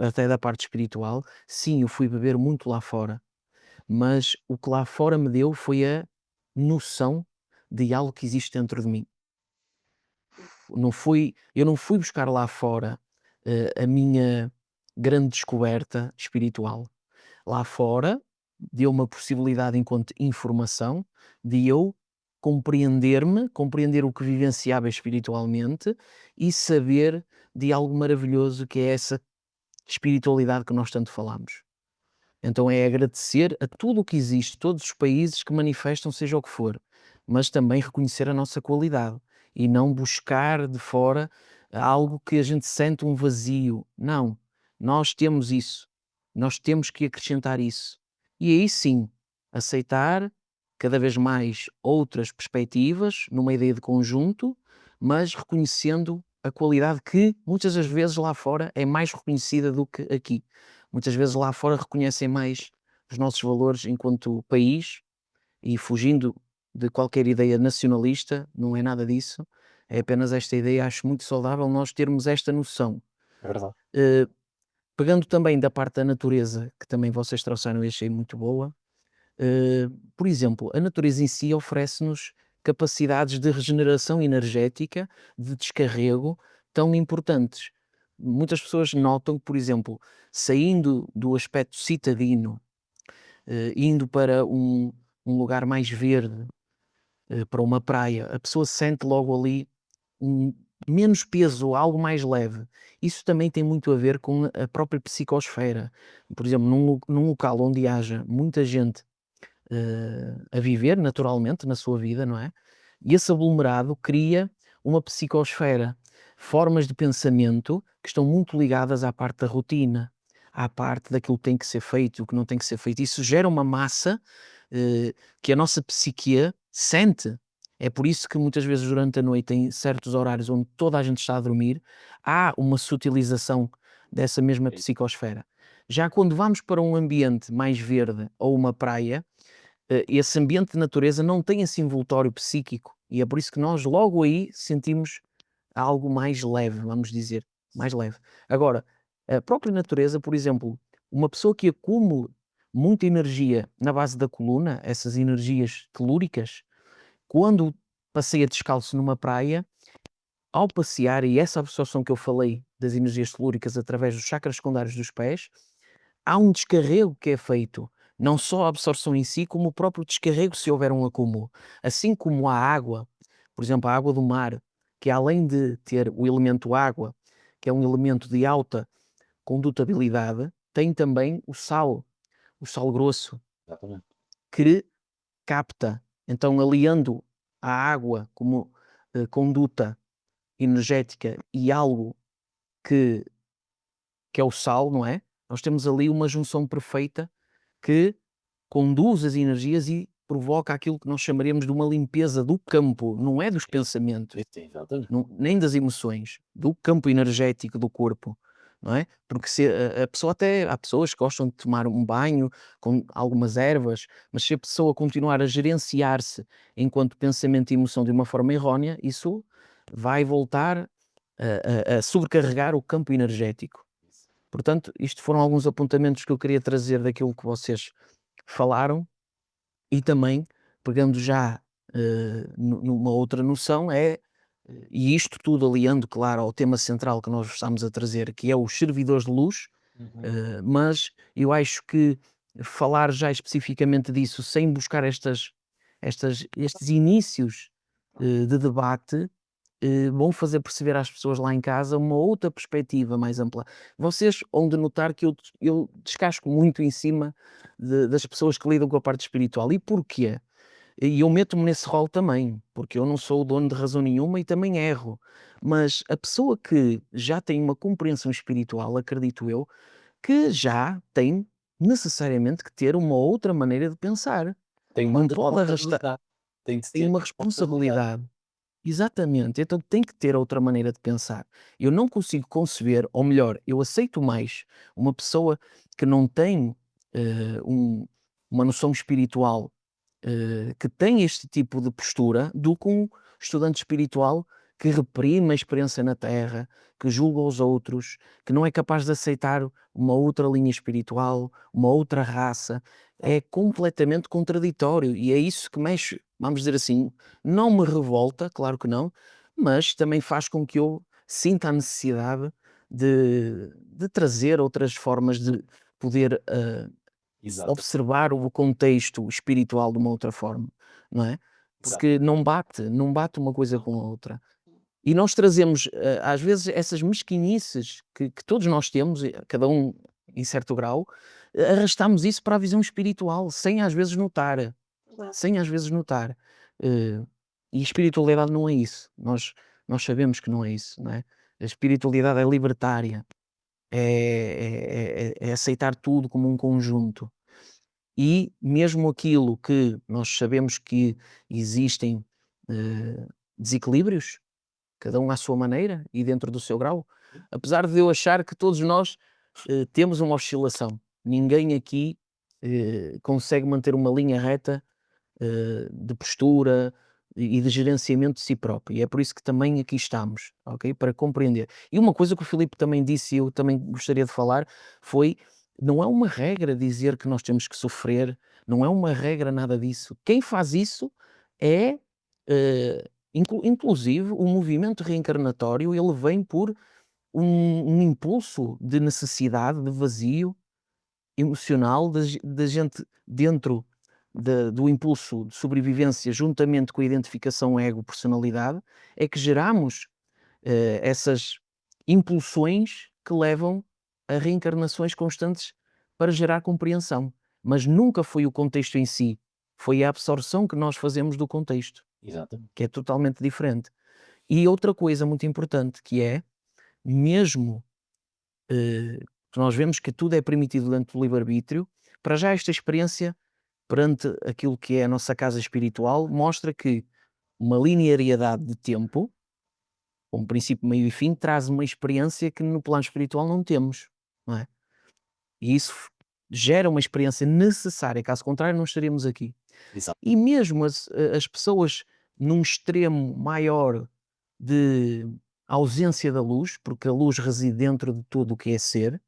até da parte espiritual, sim, eu fui beber muito lá fora, mas o que lá fora me deu foi a noção de algo que existe dentro de mim. Eu não fui buscar lá fora, a minha grande descoberta espiritual. Lá fora deu-me a possibilidade, enquanto informação, de eu compreender-me, compreender o que vivenciava espiritualmente e saber de algo maravilhoso que é essa espiritualidade que nós tanto falamos. Então é agradecer a tudo o que existe, todos os países que manifestam, seja o que for, mas também reconhecer a nossa qualidade e não buscar de fora algo que a gente sente um vazio. Não, nós temos isso, nós temos que acrescentar isso. E aí sim, aceitar cada vez mais outras perspectivas, numa ideia de conjunto, mas reconhecendo a qualidade que muitas das vezes lá fora é mais reconhecida do que aqui. Muitas vezes lá fora reconhecem mais os nossos valores enquanto país e fugindo de qualquer ideia nacionalista, não é nada disso, é apenas esta ideia, acho muito saudável nós termos esta noção. É verdade. Eh, Pegando também da parte da natureza, que também vocês trouxeram e achei muito boa, por exemplo, a natureza em si oferece-nos capacidades de regeneração energética, de descarrego, tão importantes. Muitas pessoas notam que, por exemplo, saindo do aspecto citadino, indo para um lugar mais verde, para uma praia, a pessoa sente logo ali menos peso, algo mais leve. Isso também tem muito a ver com a própria psicosfera. Por exemplo, num local onde haja muita gente a viver naturalmente na sua vida, não é? E esse aglomerado cria uma psicosfera, formas de pensamento que estão muito ligadas à parte da rotina, à parte daquilo que tem que ser feito e o que não tem que ser feito. Isso gera uma massa que a nossa psique sente. É por isso que muitas vezes durante a noite, em certos horários onde toda a gente está a dormir, há uma sutilização dessa mesma psicosfera. Já quando vamos para um ambiente mais verde ou uma praia, esse ambiente de natureza não tem esse envoltório psíquico e é por isso que nós logo aí sentimos algo mais leve, vamos dizer, mais leve. Agora, a própria natureza, por exemplo, uma pessoa que acumula muita energia na base da coluna, essas energias telúricas, quando passeia descalço numa praia, ao passear, e essa absorção que eu falei das energias telúricas através dos chakras secundários dos pés, há um descarrego que é feito, não só a absorção em si, como o próprio descarrego se houver um acúmulo. Assim como a água, por exemplo, a água do mar, que além de ter o elemento água, que é um elemento de alta condutabilidade, tem também o sal grosso, Exatamente. que capta. Então, aliando a água como conduta energética e algo que é o sal, não é? Nós temos ali uma junção perfeita que conduz as energias e provoca aquilo que nós chamaríamos de uma limpeza do campo, não é dos pensamentos, Exatamente. nem das emoções, do campo energético do corpo, não é? Porque se a pessoa até há pessoas que gostam de tomar um banho com algumas ervas, mas se a pessoa continuar a gerenciar-se enquanto pensamento e emoção de uma forma errónea, isso vai voltar a sobrecarregar o campo energético. Portanto, isto foram alguns apontamentos que eu queria trazer daquilo que vocês falaram e também, pegando já numa outra noção, e isto tudo aliando, claro, ao tema central que nós estamos a trazer, que é os servidores de luz, mas eu acho que falar já especificamente disso, sem buscar estes inícios de debate, vão fazer perceber às pessoas lá em casa uma outra perspectiva mais ampla. Vocês hão de notar que eu descasco muito em cima das pessoas que lidam com a parte espiritual. E porquê? E eu meto-me nesse rol também, porque eu não sou o dono de razão nenhuma e também erro. Mas a pessoa que já tem uma compreensão espiritual, acredito eu, que já tem necessariamente que ter uma outra maneira de pensar. Tem uma Não pode arrastar, responsabilidade. Tem de tem ter uma responsabilidade. responsabilidade. Exatamente, então tem que ter outra maneira de pensar. Eu não consigo conceber, ou melhor, eu aceito mais uma pessoa que não tem uma noção espiritual, que tem este tipo de postura, do que um estudante espiritual que reprime a experiência na Terra, que julga os outros, que não é capaz de aceitar uma outra linha espiritual, uma outra raça. É completamente contraditório e é isso que mexe, vamos dizer assim, não me revolta, claro que não, mas também faz com que eu sinta a necessidade de trazer outras formas de poder Exato. observar o contexto espiritual de uma outra forma, não é? Porque não bate uma coisa com a outra. E nós trazemos, às vezes, essas mesquinices que todos nós temos, cada um em certo grau, arrastamos isso para a visão espiritual, sem às vezes notar. Claro. Sem às vezes notar. E espiritualidade não é isso. Nós sabemos que não é isso, não é? A espiritualidade é libertária, é aceitar tudo como um conjunto. E mesmo aquilo que nós sabemos que existem desequilíbrios, cada um à sua maneira e dentro do seu grau, apesar de eu achar que todos nós temos uma oscilação. Ninguém aqui consegue manter uma linha reta de postura e de gerenciamento de si próprio. E é por isso que também aqui estamos, ok? Para compreender. E uma coisa que o Filipe também disse e eu também gostaria de falar foi, não é uma regra dizer que nós temos que sofrer, não é uma regra nada disso. Quem faz isso é, inclusive, o movimento reencarnatório, ele vem por um impulso de necessidade, de vazio emocional da gente dentro do impulso de sobrevivência juntamente com a identificação ego-personalidade, é que geramos essas impulsões que levam a reencarnações constantes para gerar compreensão. Mas nunca foi o contexto em si, foi a absorção que nós fazemos do contexto, Exatamente. que é totalmente diferente. E outra coisa muito importante que é, mesmo que nós vemos que tudo é permitido dentro do livre-arbítrio, para já esta experiência perante aquilo que é a nossa casa espiritual mostra que uma linearidade de tempo, com princípio, meio e fim, traz uma experiência que no plano espiritual não temos, não é? E isso gera uma experiência necessária, caso contrário não estaríamos aqui. Exato. E mesmo as pessoas num extremo maior de ausência da luz, porque a luz reside dentro de tudo o que é ser,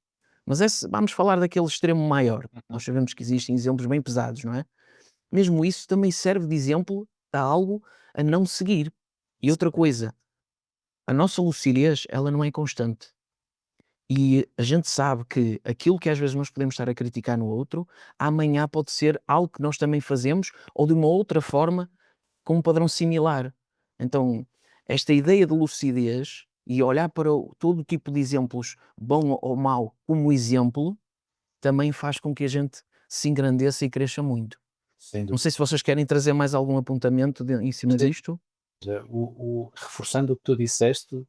mas vamos falar daquele extremo maior. Nós sabemos que existem exemplos bem pesados, não é? Mesmo isso também serve de exemplo a algo a não seguir. E outra coisa, a nossa lucidez, ela não é constante. E a gente sabe que aquilo que às vezes nós podemos estar a criticar no outro, amanhã pode ser algo que nós também fazemos ou de uma outra forma com um padrão similar. Então, esta ideia de lucidez e olhar para todo tipo de exemplos, bom ou mau, como exemplo, também faz com que a gente se engrandeça e cresça muito. Sem Não dúvida. sei se vocês querem trazer mais algum apontamento em cima Sim. disto. Reforçando o que tu disseste,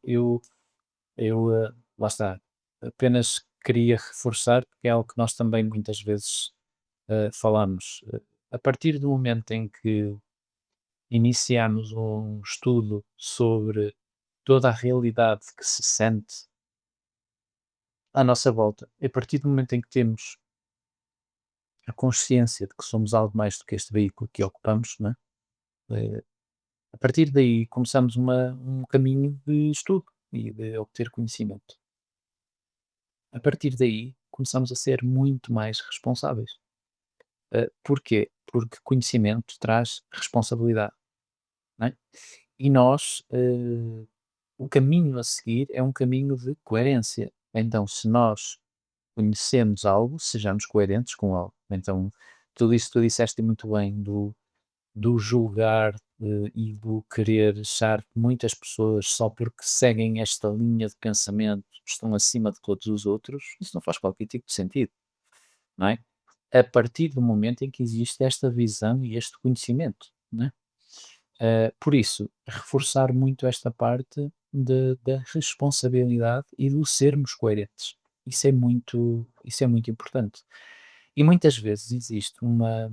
lá está, apenas queria reforçar, porque é algo que nós também muitas vezes falamos. A partir do momento em que iniciamos um estudo sobre toda a realidade que se sente à nossa volta, a partir do momento em que temos a consciência de que somos algo mais do que este veículo que ocupamos, né? Eh, a partir daí começamos um caminho de estudo e de obter conhecimento. A partir daí começamos a ser muito mais responsáveis. Porquê? Porque conhecimento traz responsabilidade, não é? E nós, o caminho a seguir é um caminho de coerência. Então, se nós conhecemos algo, sejamos coerentes com algo. Então, tudo isso que tu disseste muito bem do julgar e do querer achar que muitas pessoas, só porque seguem esta linha de pensamento, estão acima de todos os outros, isso não faz qualquer tipo de sentido, não é? A partir do momento em que existe esta visão e este conhecimento, não é? Por isso, reforçar muito esta parte da responsabilidade e do sermos coerentes. Isso é muito importante. E muitas vezes existe uma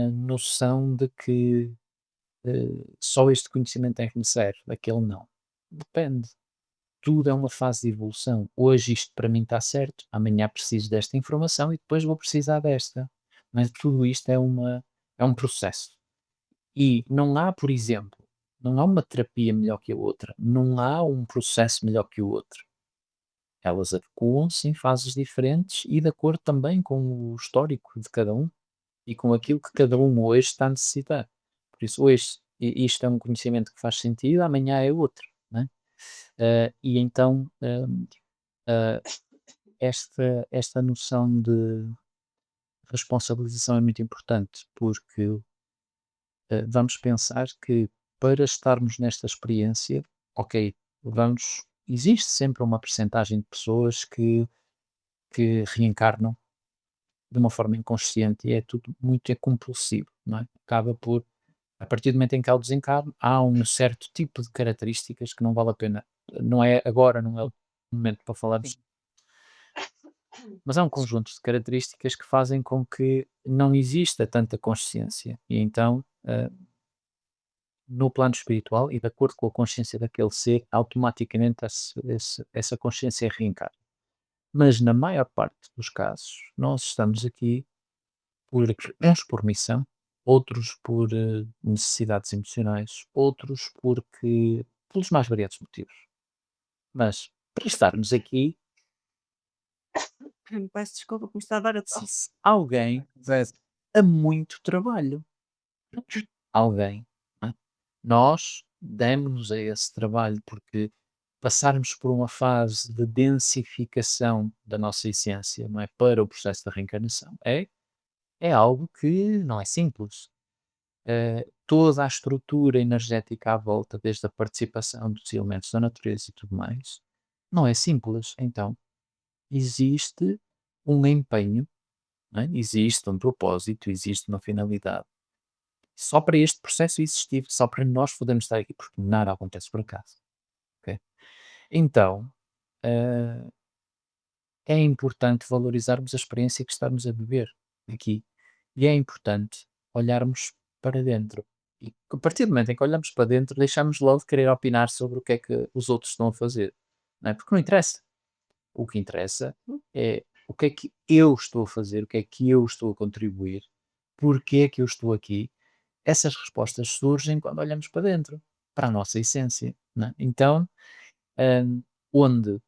noção de que só este conhecimento é que me serve, aquele não. Depende. Tudo é uma fase de evolução. Hoje isto para mim está certo, amanhã preciso desta informação e depois vou precisar desta. Mas tudo isto é um processo. E não há, por exemplo, não há uma terapia melhor que a outra, não há um processo melhor que o outro. Elas adequam-se em fases diferentes e de acordo também com o histórico de cada um e com aquilo que cada um hoje está a necessitar. Por isso, hoje isto é um conhecimento que faz sentido, amanhã é outro, né? E então ah, esta noção de responsabilização é muito importante, porque vamos pensar que para estarmos nesta experiência, ok, existe sempre uma percentagem de pessoas que reencarnam de uma forma inconsciente e é tudo muito compulsivo, não é? Acaba por, a partir do momento em que há o desencarno, há um certo tipo de características que não vale a pena, não é agora, não é o momento para falarmos, mas há um conjunto de características que fazem com que não exista tanta consciência e então no plano espiritual e de acordo com a consciência daquele ser, automaticamente essa consciência reencarna. Mas na maior parte dos casos, nós estamos aqui uns por missão, outros por necessidades emocionais, outros pelos mais variados motivos. Mas para estarmos aqui, Peço desculpa que me está a dar a tosse. alguém tivesse a muito trabalho. Alguém. Não é? Nós demos-nos a esse trabalho porque passarmos por uma fase de densificação da nossa essência, não é? Para o processo da reencarnação. É é algo que não é simples. Toda a estrutura energética à volta, desde a participação dos elementos da natureza e tudo mais, não é simples. Então, existe um empenho, não é? Existe um propósito, existe uma finalidade. Só para este processo existir, só para nós podermos estar aqui, porque nada acontece por acaso. Ok? Então, eh, é importante valorizarmos a experiência que estamos a viver aqui. E é importante olharmos para dentro. E a partir do momento em que olhamos para dentro, deixamos logo de querer opinar sobre o que é que os outros estão a fazer. Não é? Porque não interessa. O que interessa é o que é que eu estou a fazer, o que é que eu estou a contribuir, porque é que eu estou aqui. Essas respostas surgem quando olhamos para dentro, para a nossa essência. Não é? Então, onde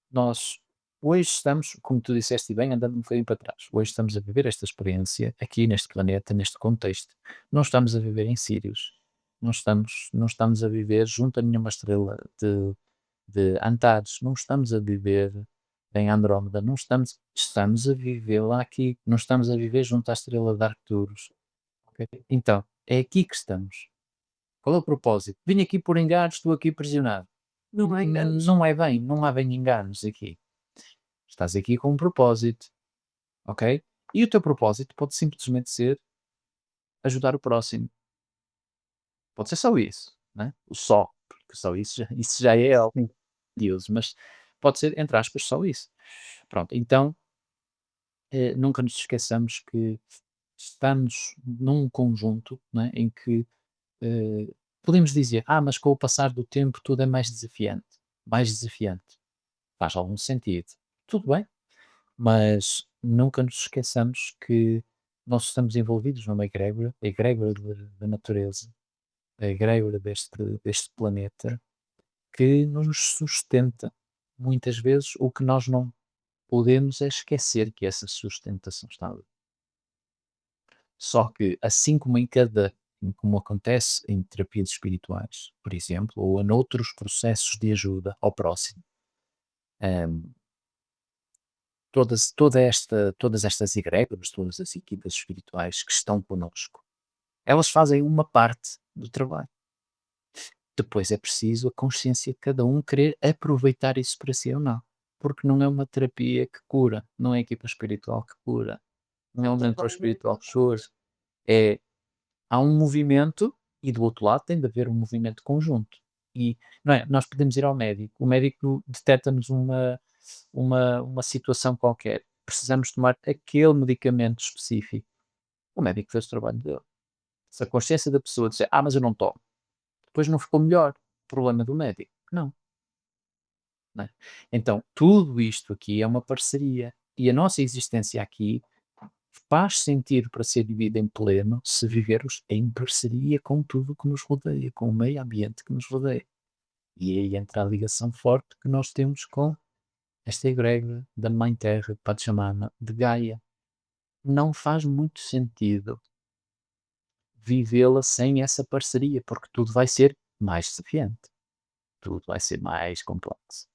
nós hoje estamos, como tu disseste bem, andando um bocadinho para trás. Hoje estamos a viver esta experiência aqui neste planeta, neste contexto. Não estamos a viver em Sírios. Não estamos a viver junto a nenhuma estrela de Antares. Não estamos a viver em Andrómeda. Estamos a viver lá aqui. Não estamos a viver junto à estrela de Arcturus. Ok? Então, é aqui que estamos. Qual é o propósito? Vim aqui por enganos, estou aqui prisionado. Não há enganos. Não é bem, não há bem enganos aqui. Estás aqui com um propósito, ok? E o teu propósito pode simplesmente ser ajudar o próximo. Pode ser só isso, né? O só, porque só isso já é algo Sim. grandioso, mas pode ser, entre aspas, só isso. Pronto, então nunca nos esqueçamos que estamos num conjunto, né, em que podemos dizer, mas com o passar do tempo tudo é mais desafiante. Mais desafiante. Faz algum sentido. Tudo bem, mas nunca nos esqueçamos que nós estamos envolvidos numa egrégora, a egrégora da natureza, a egrégora deste planeta, que nos sustenta. Muitas vezes o que nós não podemos é esquecer que essa sustentação está ali. Só que, assim como acontece em terapias espirituais, por exemplo, ou em outros processos de ajuda ao próximo, hum, todas estas egrégoras, todas as equipas espirituais que estão connosco, elas fazem uma parte do trabalho. Depois é preciso a consciência de cada um querer aproveitar isso para si ou não. Porque não é uma terapia que cura, não é a equipa espiritual que cura, não é um mentor espiritual que cura. É, há um movimento e do outro lado tem de haver um movimento conjunto. E não é, nós podemos ir ao médico, o médico detecta-nos uma situação qualquer, precisamos tomar aquele medicamento específico. O médico fez o trabalho dele. Se a consciência da pessoa dizer, mas eu não tomo, depois não ficou melhor, problema do médico. Não, não é? Então, tudo isto aqui é uma parceria. E a nossa existência aqui faz sentido para ser vivida em pleno se vivermos em parceria com tudo o que nos rodeia, com o meio ambiente que nos rodeia. E aí entra a ligação forte que nós temos com esta egrégora da Mãe Terra, Pachamama, de Gaia. Não faz muito sentido vivê-la sem essa parceria, porque tudo vai ser mais desafiante, tudo vai ser mais complexo.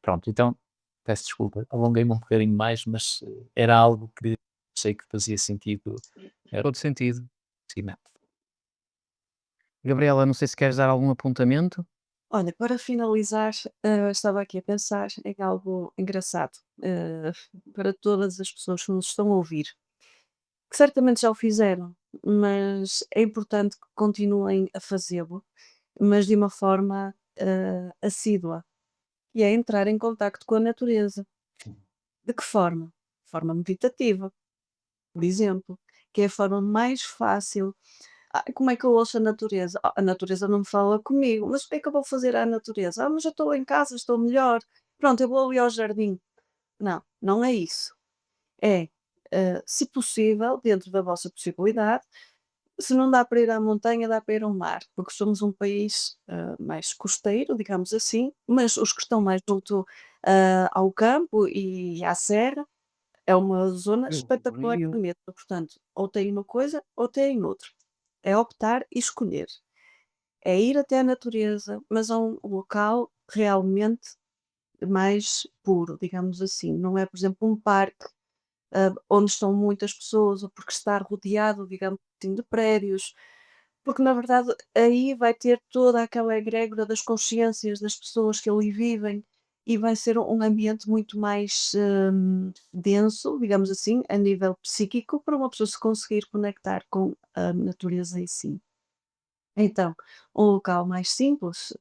Pronto, então, peço desculpa, alonguei-me um bocadinho mais, mas era algo que sei que fazia sentido. Era Todo sentido. seguimento. Gabriela, não sei se queres dar algum apontamento? Olha, para finalizar, estava aqui a pensar em algo engraçado, para todas as pessoas que nos estão a ouvir, que certamente já o fizeram, mas é importante que continuem a fazê-lo, mas de uma forma, assídua, e é entrar em contacto com a natureza. De que forma? De forma meditativa, por exemplo, que é a forma mais fácil. Como é que eu ouço a natureza? A natureza não me fala comigo, mas o que é que eu vou fazer à natureza? Mas eu estou em casa, estou melhor. Pronto, eu vou ali ao jardim. Não, não é isso. É, se possível, dentro da vossa possibilidade, se não dá para ir à montanha, dá para ir ao mar, porque somos um país mais costeiro, digamos assim, mas os que estão mais junto ao campo e à serra, é uma zona espetacular Rio. para mim. Portanto, ou tem uma coisa ou tem outra. É optar e escolher. É ir até a natureza, mas a um local realmente mais puro, digamos assim. Não é, por exemplo, um parque onde estão muitas pessoas ou porque está rodeado, digamos assim, de prédios, porque na verdade aí vai ter toda aquela egrégora das consciências das pessoas que ali vivem e vai ser um ambiente muito mais denso, digamos assim, a nível psíquico, para uma pessoa se conseguir conectar com a natureza em si. Então, um local mais simples,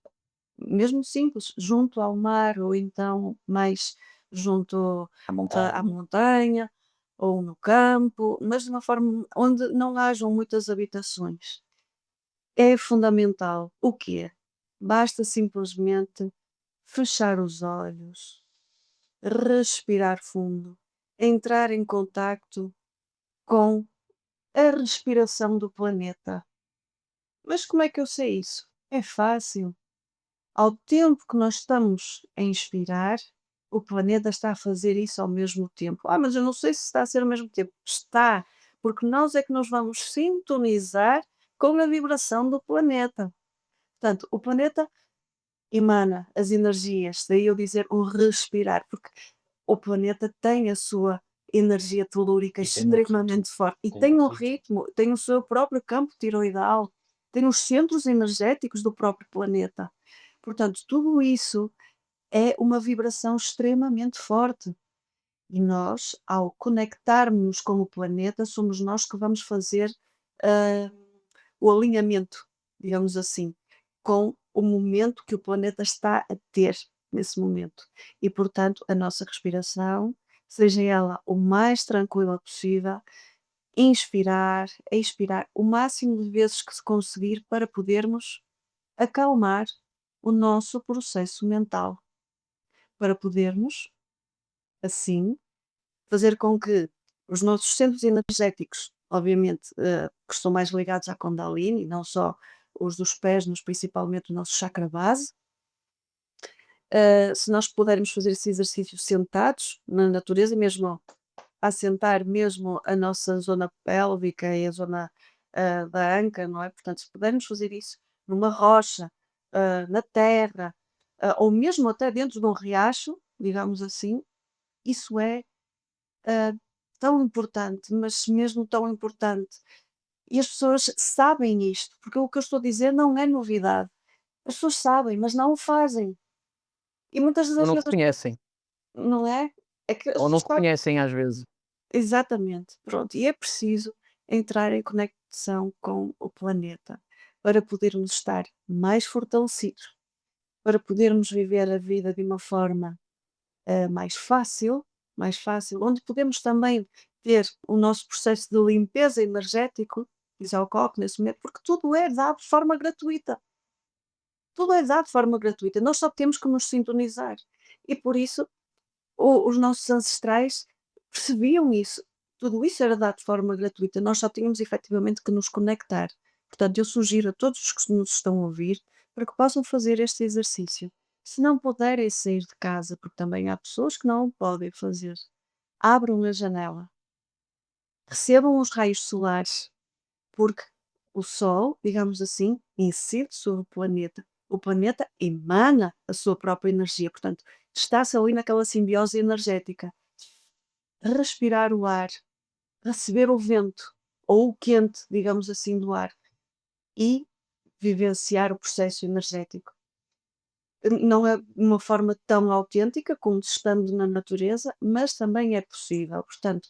mesmo simples, junto ao mar ou então mais junto À à montanha. montanha ou no campo, mas de uma forma onde não hajam muitas habitações. É fundamental o quê? Basta simplesmente fechar os olhos, respirar fundo, entrar em contacto com a respiração do planeta. Mas como é que eu sei isso? É fácil. Ao tempo que nós estamos a inspirar, o planeta está a fazer isso ao mesmo tempo. Ah, mas eu não sei se está a ser ao mesmo tempo. Está, porque nós é que nos vamos sintonizar com a vibração do planeta. Portanto, o planeta emana as energias, daí eu dizer o respirar, porque o planeta tem a sua energia telúrica E tem um extremamente forte e tem tem um um ritmo. ritmo, tem o seu próprio campo tiroidal, tem os centros energéticos do próprio planeta. Portanto, tudo isso é uma vibração extremamente forte. E nós, ao conectarmos com o planeta, somos nós que vamos fazer ah, o alinhamento, digamos assim, com o momento que o planeta está a ter nesse momento. E, portanto, a nossa respiração, seja ela o mais tranquila possível, inspirar, expirar o máximo de vezes que se conseguir para podermos acalmar o nosso processo mental, para podermos, assim, fazer com que os nossos centros energéticos, obviamente, que estão mais ligados à Kundalini, não só os dos pés, mas principalmente o nosso chakra base, se nós pudermos fazer esse exercício sentados na natureza, mesmo a assentar mesmo a nossa zona pélvica e a zona da anca, não é? Portanto, se pudermos fazer isso numa rocha, na terra, ou mesmo até dentro de um riacho, digamos assim, isso é ah, tão importante, mas mesmo tão importante. E as pessoas sabem isto, porque o que eu estou a dizer não é novidade. As pessoas sabem, mas não o fazem. E muitas Ou das não vezes, reconhecem, não é? É que as ou não pessoas sabem. reconhecem às vezes. Exatamente, pronto. E é preciso entrar em conexão com o planeta para podermos estar mais fortalecidos, para podermos viver a vida de uma forma mais fácil, onde podemos também ter o nosso processo de limpeza energético, que já ocorre nesse momento, porque tudo é dado de forma gratuita. Tudo é dado de forma gratuita. Nós só temos que nos sintonizar. E por isso os nossos ancestrais percebiam isso. Tudo isso era dado de forma gratuita. Nós só tínhamos efetivamente que nos conectar. Portanto, eu sugiro a todos os que nos estão a ouvir para que possam fazer este exercício. Se não puderem sair de casa, porque também há pessoas que não o podem fazer, abram a janela, recebam os raios solares, porque o Sol, digamos assim, incide sobre o planeta. O planeta emana a sua própria energia, portanto, está-se ali naquela simbiose energética. Respirar o ar, receber o vento ou o quente, digamos assim, do ar e vivenciar o processo energético. Não é de uma forma tão autêntica como estando na natureza, mas também é possível. Portanto,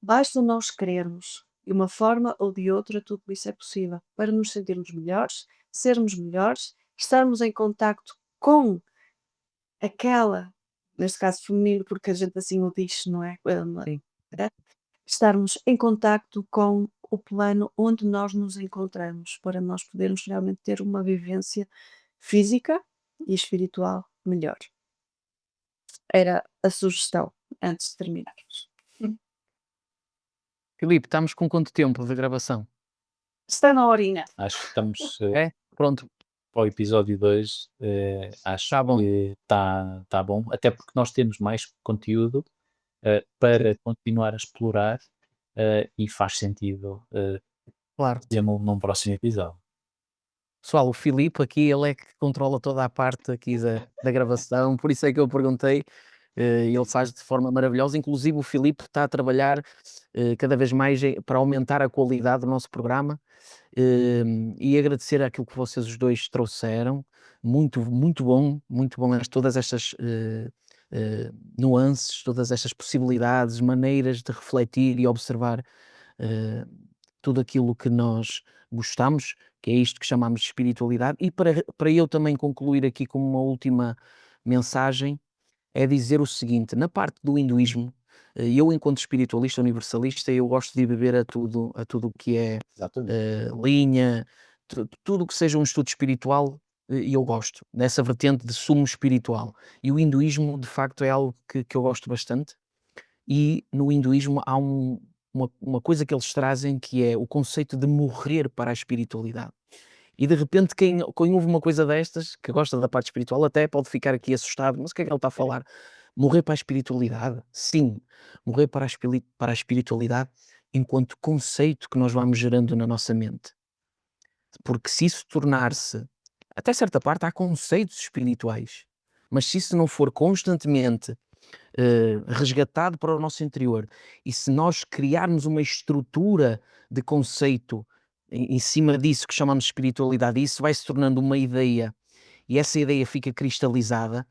basta nós querermos, de uma forma ou de outra, tudo isso é possível, para nos sentirmos melhores, sermos melhores, estarmos em contacto com aquela, neste caso feminino, porque a gente assim o diz, não é? Sim. É? Estarmos em contacto com o plano onde nós nos encontramos, para nós podermos realmente ter uma vivência física e espiritual melhor. Era a sugestão antes de terminarmos. Filipe, estamos com quanto tempo de gravação? Está na horinha. Acho que estamos É? Pronto, para o episódio 2, acho está bom. que está bom, até porque nós temos mais conteúdo para continuar a explorar e faz sentido Claro. fazê-lo num próximo episódio. Pessoal, o Filipe aqui, ele é que controla toda a parte aqui da gravação, por isso é que eu perguntei, Ele faz de forma maravilhosa. Inclusive o Filipe está a trabalhar cada vez mais para aumentar a qualidade do nosso programa. E agradecer aquilo que vocês os dois trouxeram. Muito bom todas estas nuances, todas estas possibilidades, maneiras de refletir e observar eh, tudo aquilo que nós gostamos, que é isto que chamamos de espiritualidade. E para eu também concluir aqui com uma última mensagem, é dizer o seguinte: na parte do hinduísmo, eu enquanto espiritualista universalista, eu gosto de beber a tudo o que é Exatamente. linha, tudo o que seja um estudo espiritual, eu gosto, nessa vertente de sumo espiritual. E o hinduísmo, de facto, é algo que eu gosto bastante. E no hinduísmo há uma coisa que eles trazem que é o conceito de morrer para a espiritualidade. E de repente quem ouve uma coisa destas, que gosta da parte espiritual, até pode ficar aqui assustado, mas o que é que ele está a falar? Morrer para a espiritualidade? Sim, morrer para a espiritualidade enquanto conceito que nós vamos gerando na nossa mente. Porque se isso tornar-se, até certa parte, há conceitos espirituais, mas se isso não for constantemente resgatado para o nosso interior, e se nós criarmos uma estrutura de conceito em cima disso que chamamos de espiritualidade, e isso vai se tornando uma ideia, e essa ideia fica cristalizada,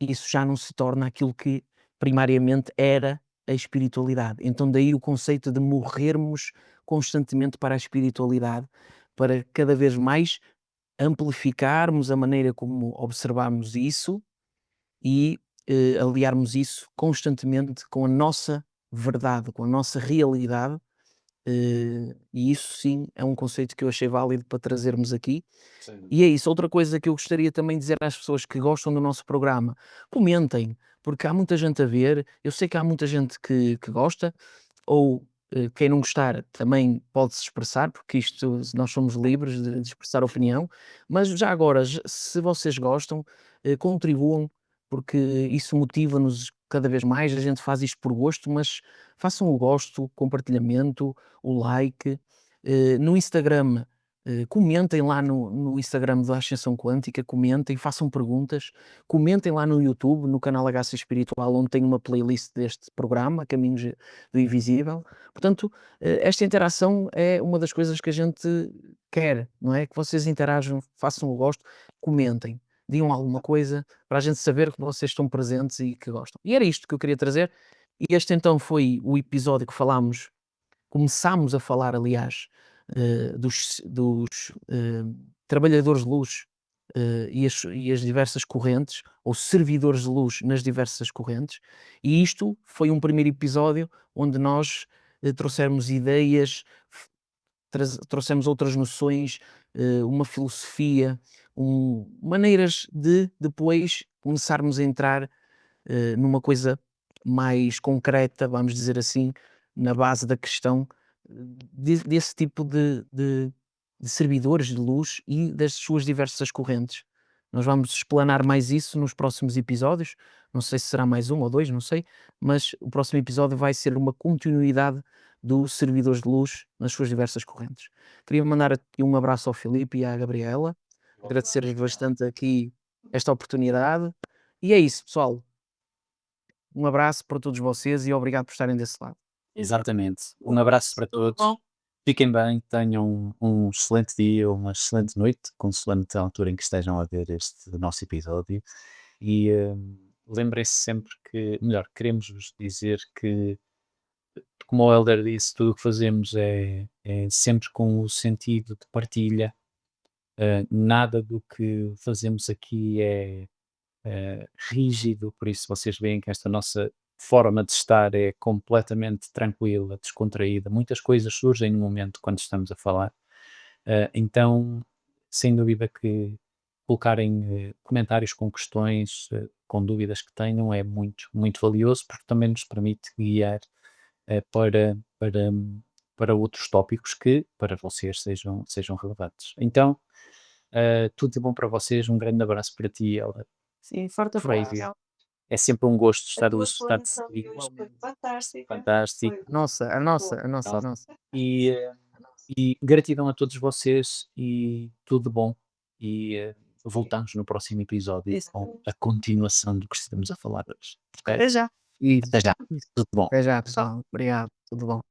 isso já não se torna aquilo que primariamente era a espiritualidade. Então daí o conceito de morrermos constantemente para a espiritualidade, para cada vez mais amplificarmos a maneira como observamos isso e aliarmos isso constantemente com a nossa verdade, com a nossa realidade. E isso sim é um conceito que eu achei válido para trazermos aqui. E é isso. Outra coisa que eu gostaria também de dizer às pessoas que gostam do nosso programa: comentem, porque há muita gente a ver. Eu sei que há muita gente que gosta, ou quem não gostar também pode se expressar, porque isto, nós somos livres de expressar opinião. Mas já agora, se vocês gostam, contribuam, porque isso motiva-nos cada vez mais. A gente faz isto por gosto, mas façam o gosto, o compartilhamento, o like. No Instagram, comentem lá no Instagram da Ascensão Quântica, comentem, façam perguntas, comentem lá no YouTube, no canal HC Espiritual, onde tem uma playlist deste programa, Caminhos do Invisível. Portanto, esta interação é uma das coisas que a gente quer, não é? Que vocês interajam, façam o gosto, comentem, digam alguma coisa para a gente saber que vocês estão presentes e que gostam. E era isto que eu queria trazer. E este então foi o episódio que começámos a falar, aliás, dos trabalhadores de luz e as diversas correntes, ou servidores de luz nas diversas correntes, e isto foi um primeiro episódio onde nós trouxemos ideias, trouxemos outras noções, uma filosofia, maneiras de depois começarmos a entrar numa coisa mais concreta, vamos dizer assim, na base da questão desse tipo de servidores de luz e das suas diversas correntes. Nós vamos explanar mais isso nos próximos episódios. Não sei se será mais um ou dois, não sei, mas o próximo episódio vai ser uma continuidade dos servidores de luz nas suas diversas correntes. Queria mandar aqui um abraço ao Filipe e à Gabriela, agradecer-lhes bastante aqui esta oportunidade. E é isso, pessoal. Um abraço para todos vocês e obrigado por estarem desse lado. Exatamente. Um abraço para todos. Bom, Fiquem bem, tenham um excelente dia, uma excelente noite, consoante a altura em que estejam a ver este nosso episódio. E lembrem-se sempre que, melhor, queremos vos dizer que, como o Helder disse, tudo o que fazemos é sempre com o sentido de partilha. Nada do que fazemos aqui é rígido, por isso vocês veem que esta nossa forma de estar é completamente tranquila, descontraída. Muitas coisas surgem no momento quando estamos a falar. Então, sem dúvida que colocarem comentários com questões, com dúvidas que tenham, é muito, muito valioso, porque também nos permite guiar para, para outros tópicos que para vocês sejam relevantes. Então, tudo de bom para vocês, um grande abraço para ti, Ela. sim, forte Flávia. abraço. É sempre um gosto A estar tua estar de explanação de hoje foi Igualmente. fantástica. fantástico. Foi A nossa, a nossa, a nossa, a Nossa. nossa. E gratidão a todos vocês e tudo de bom. E voltamos no próximo episódio Isso. com a continuação do que estamos a falar hoje. Ok? Até já. E Até já. Tudo bom. até já, pessoal. Obrigado. Tudo bom.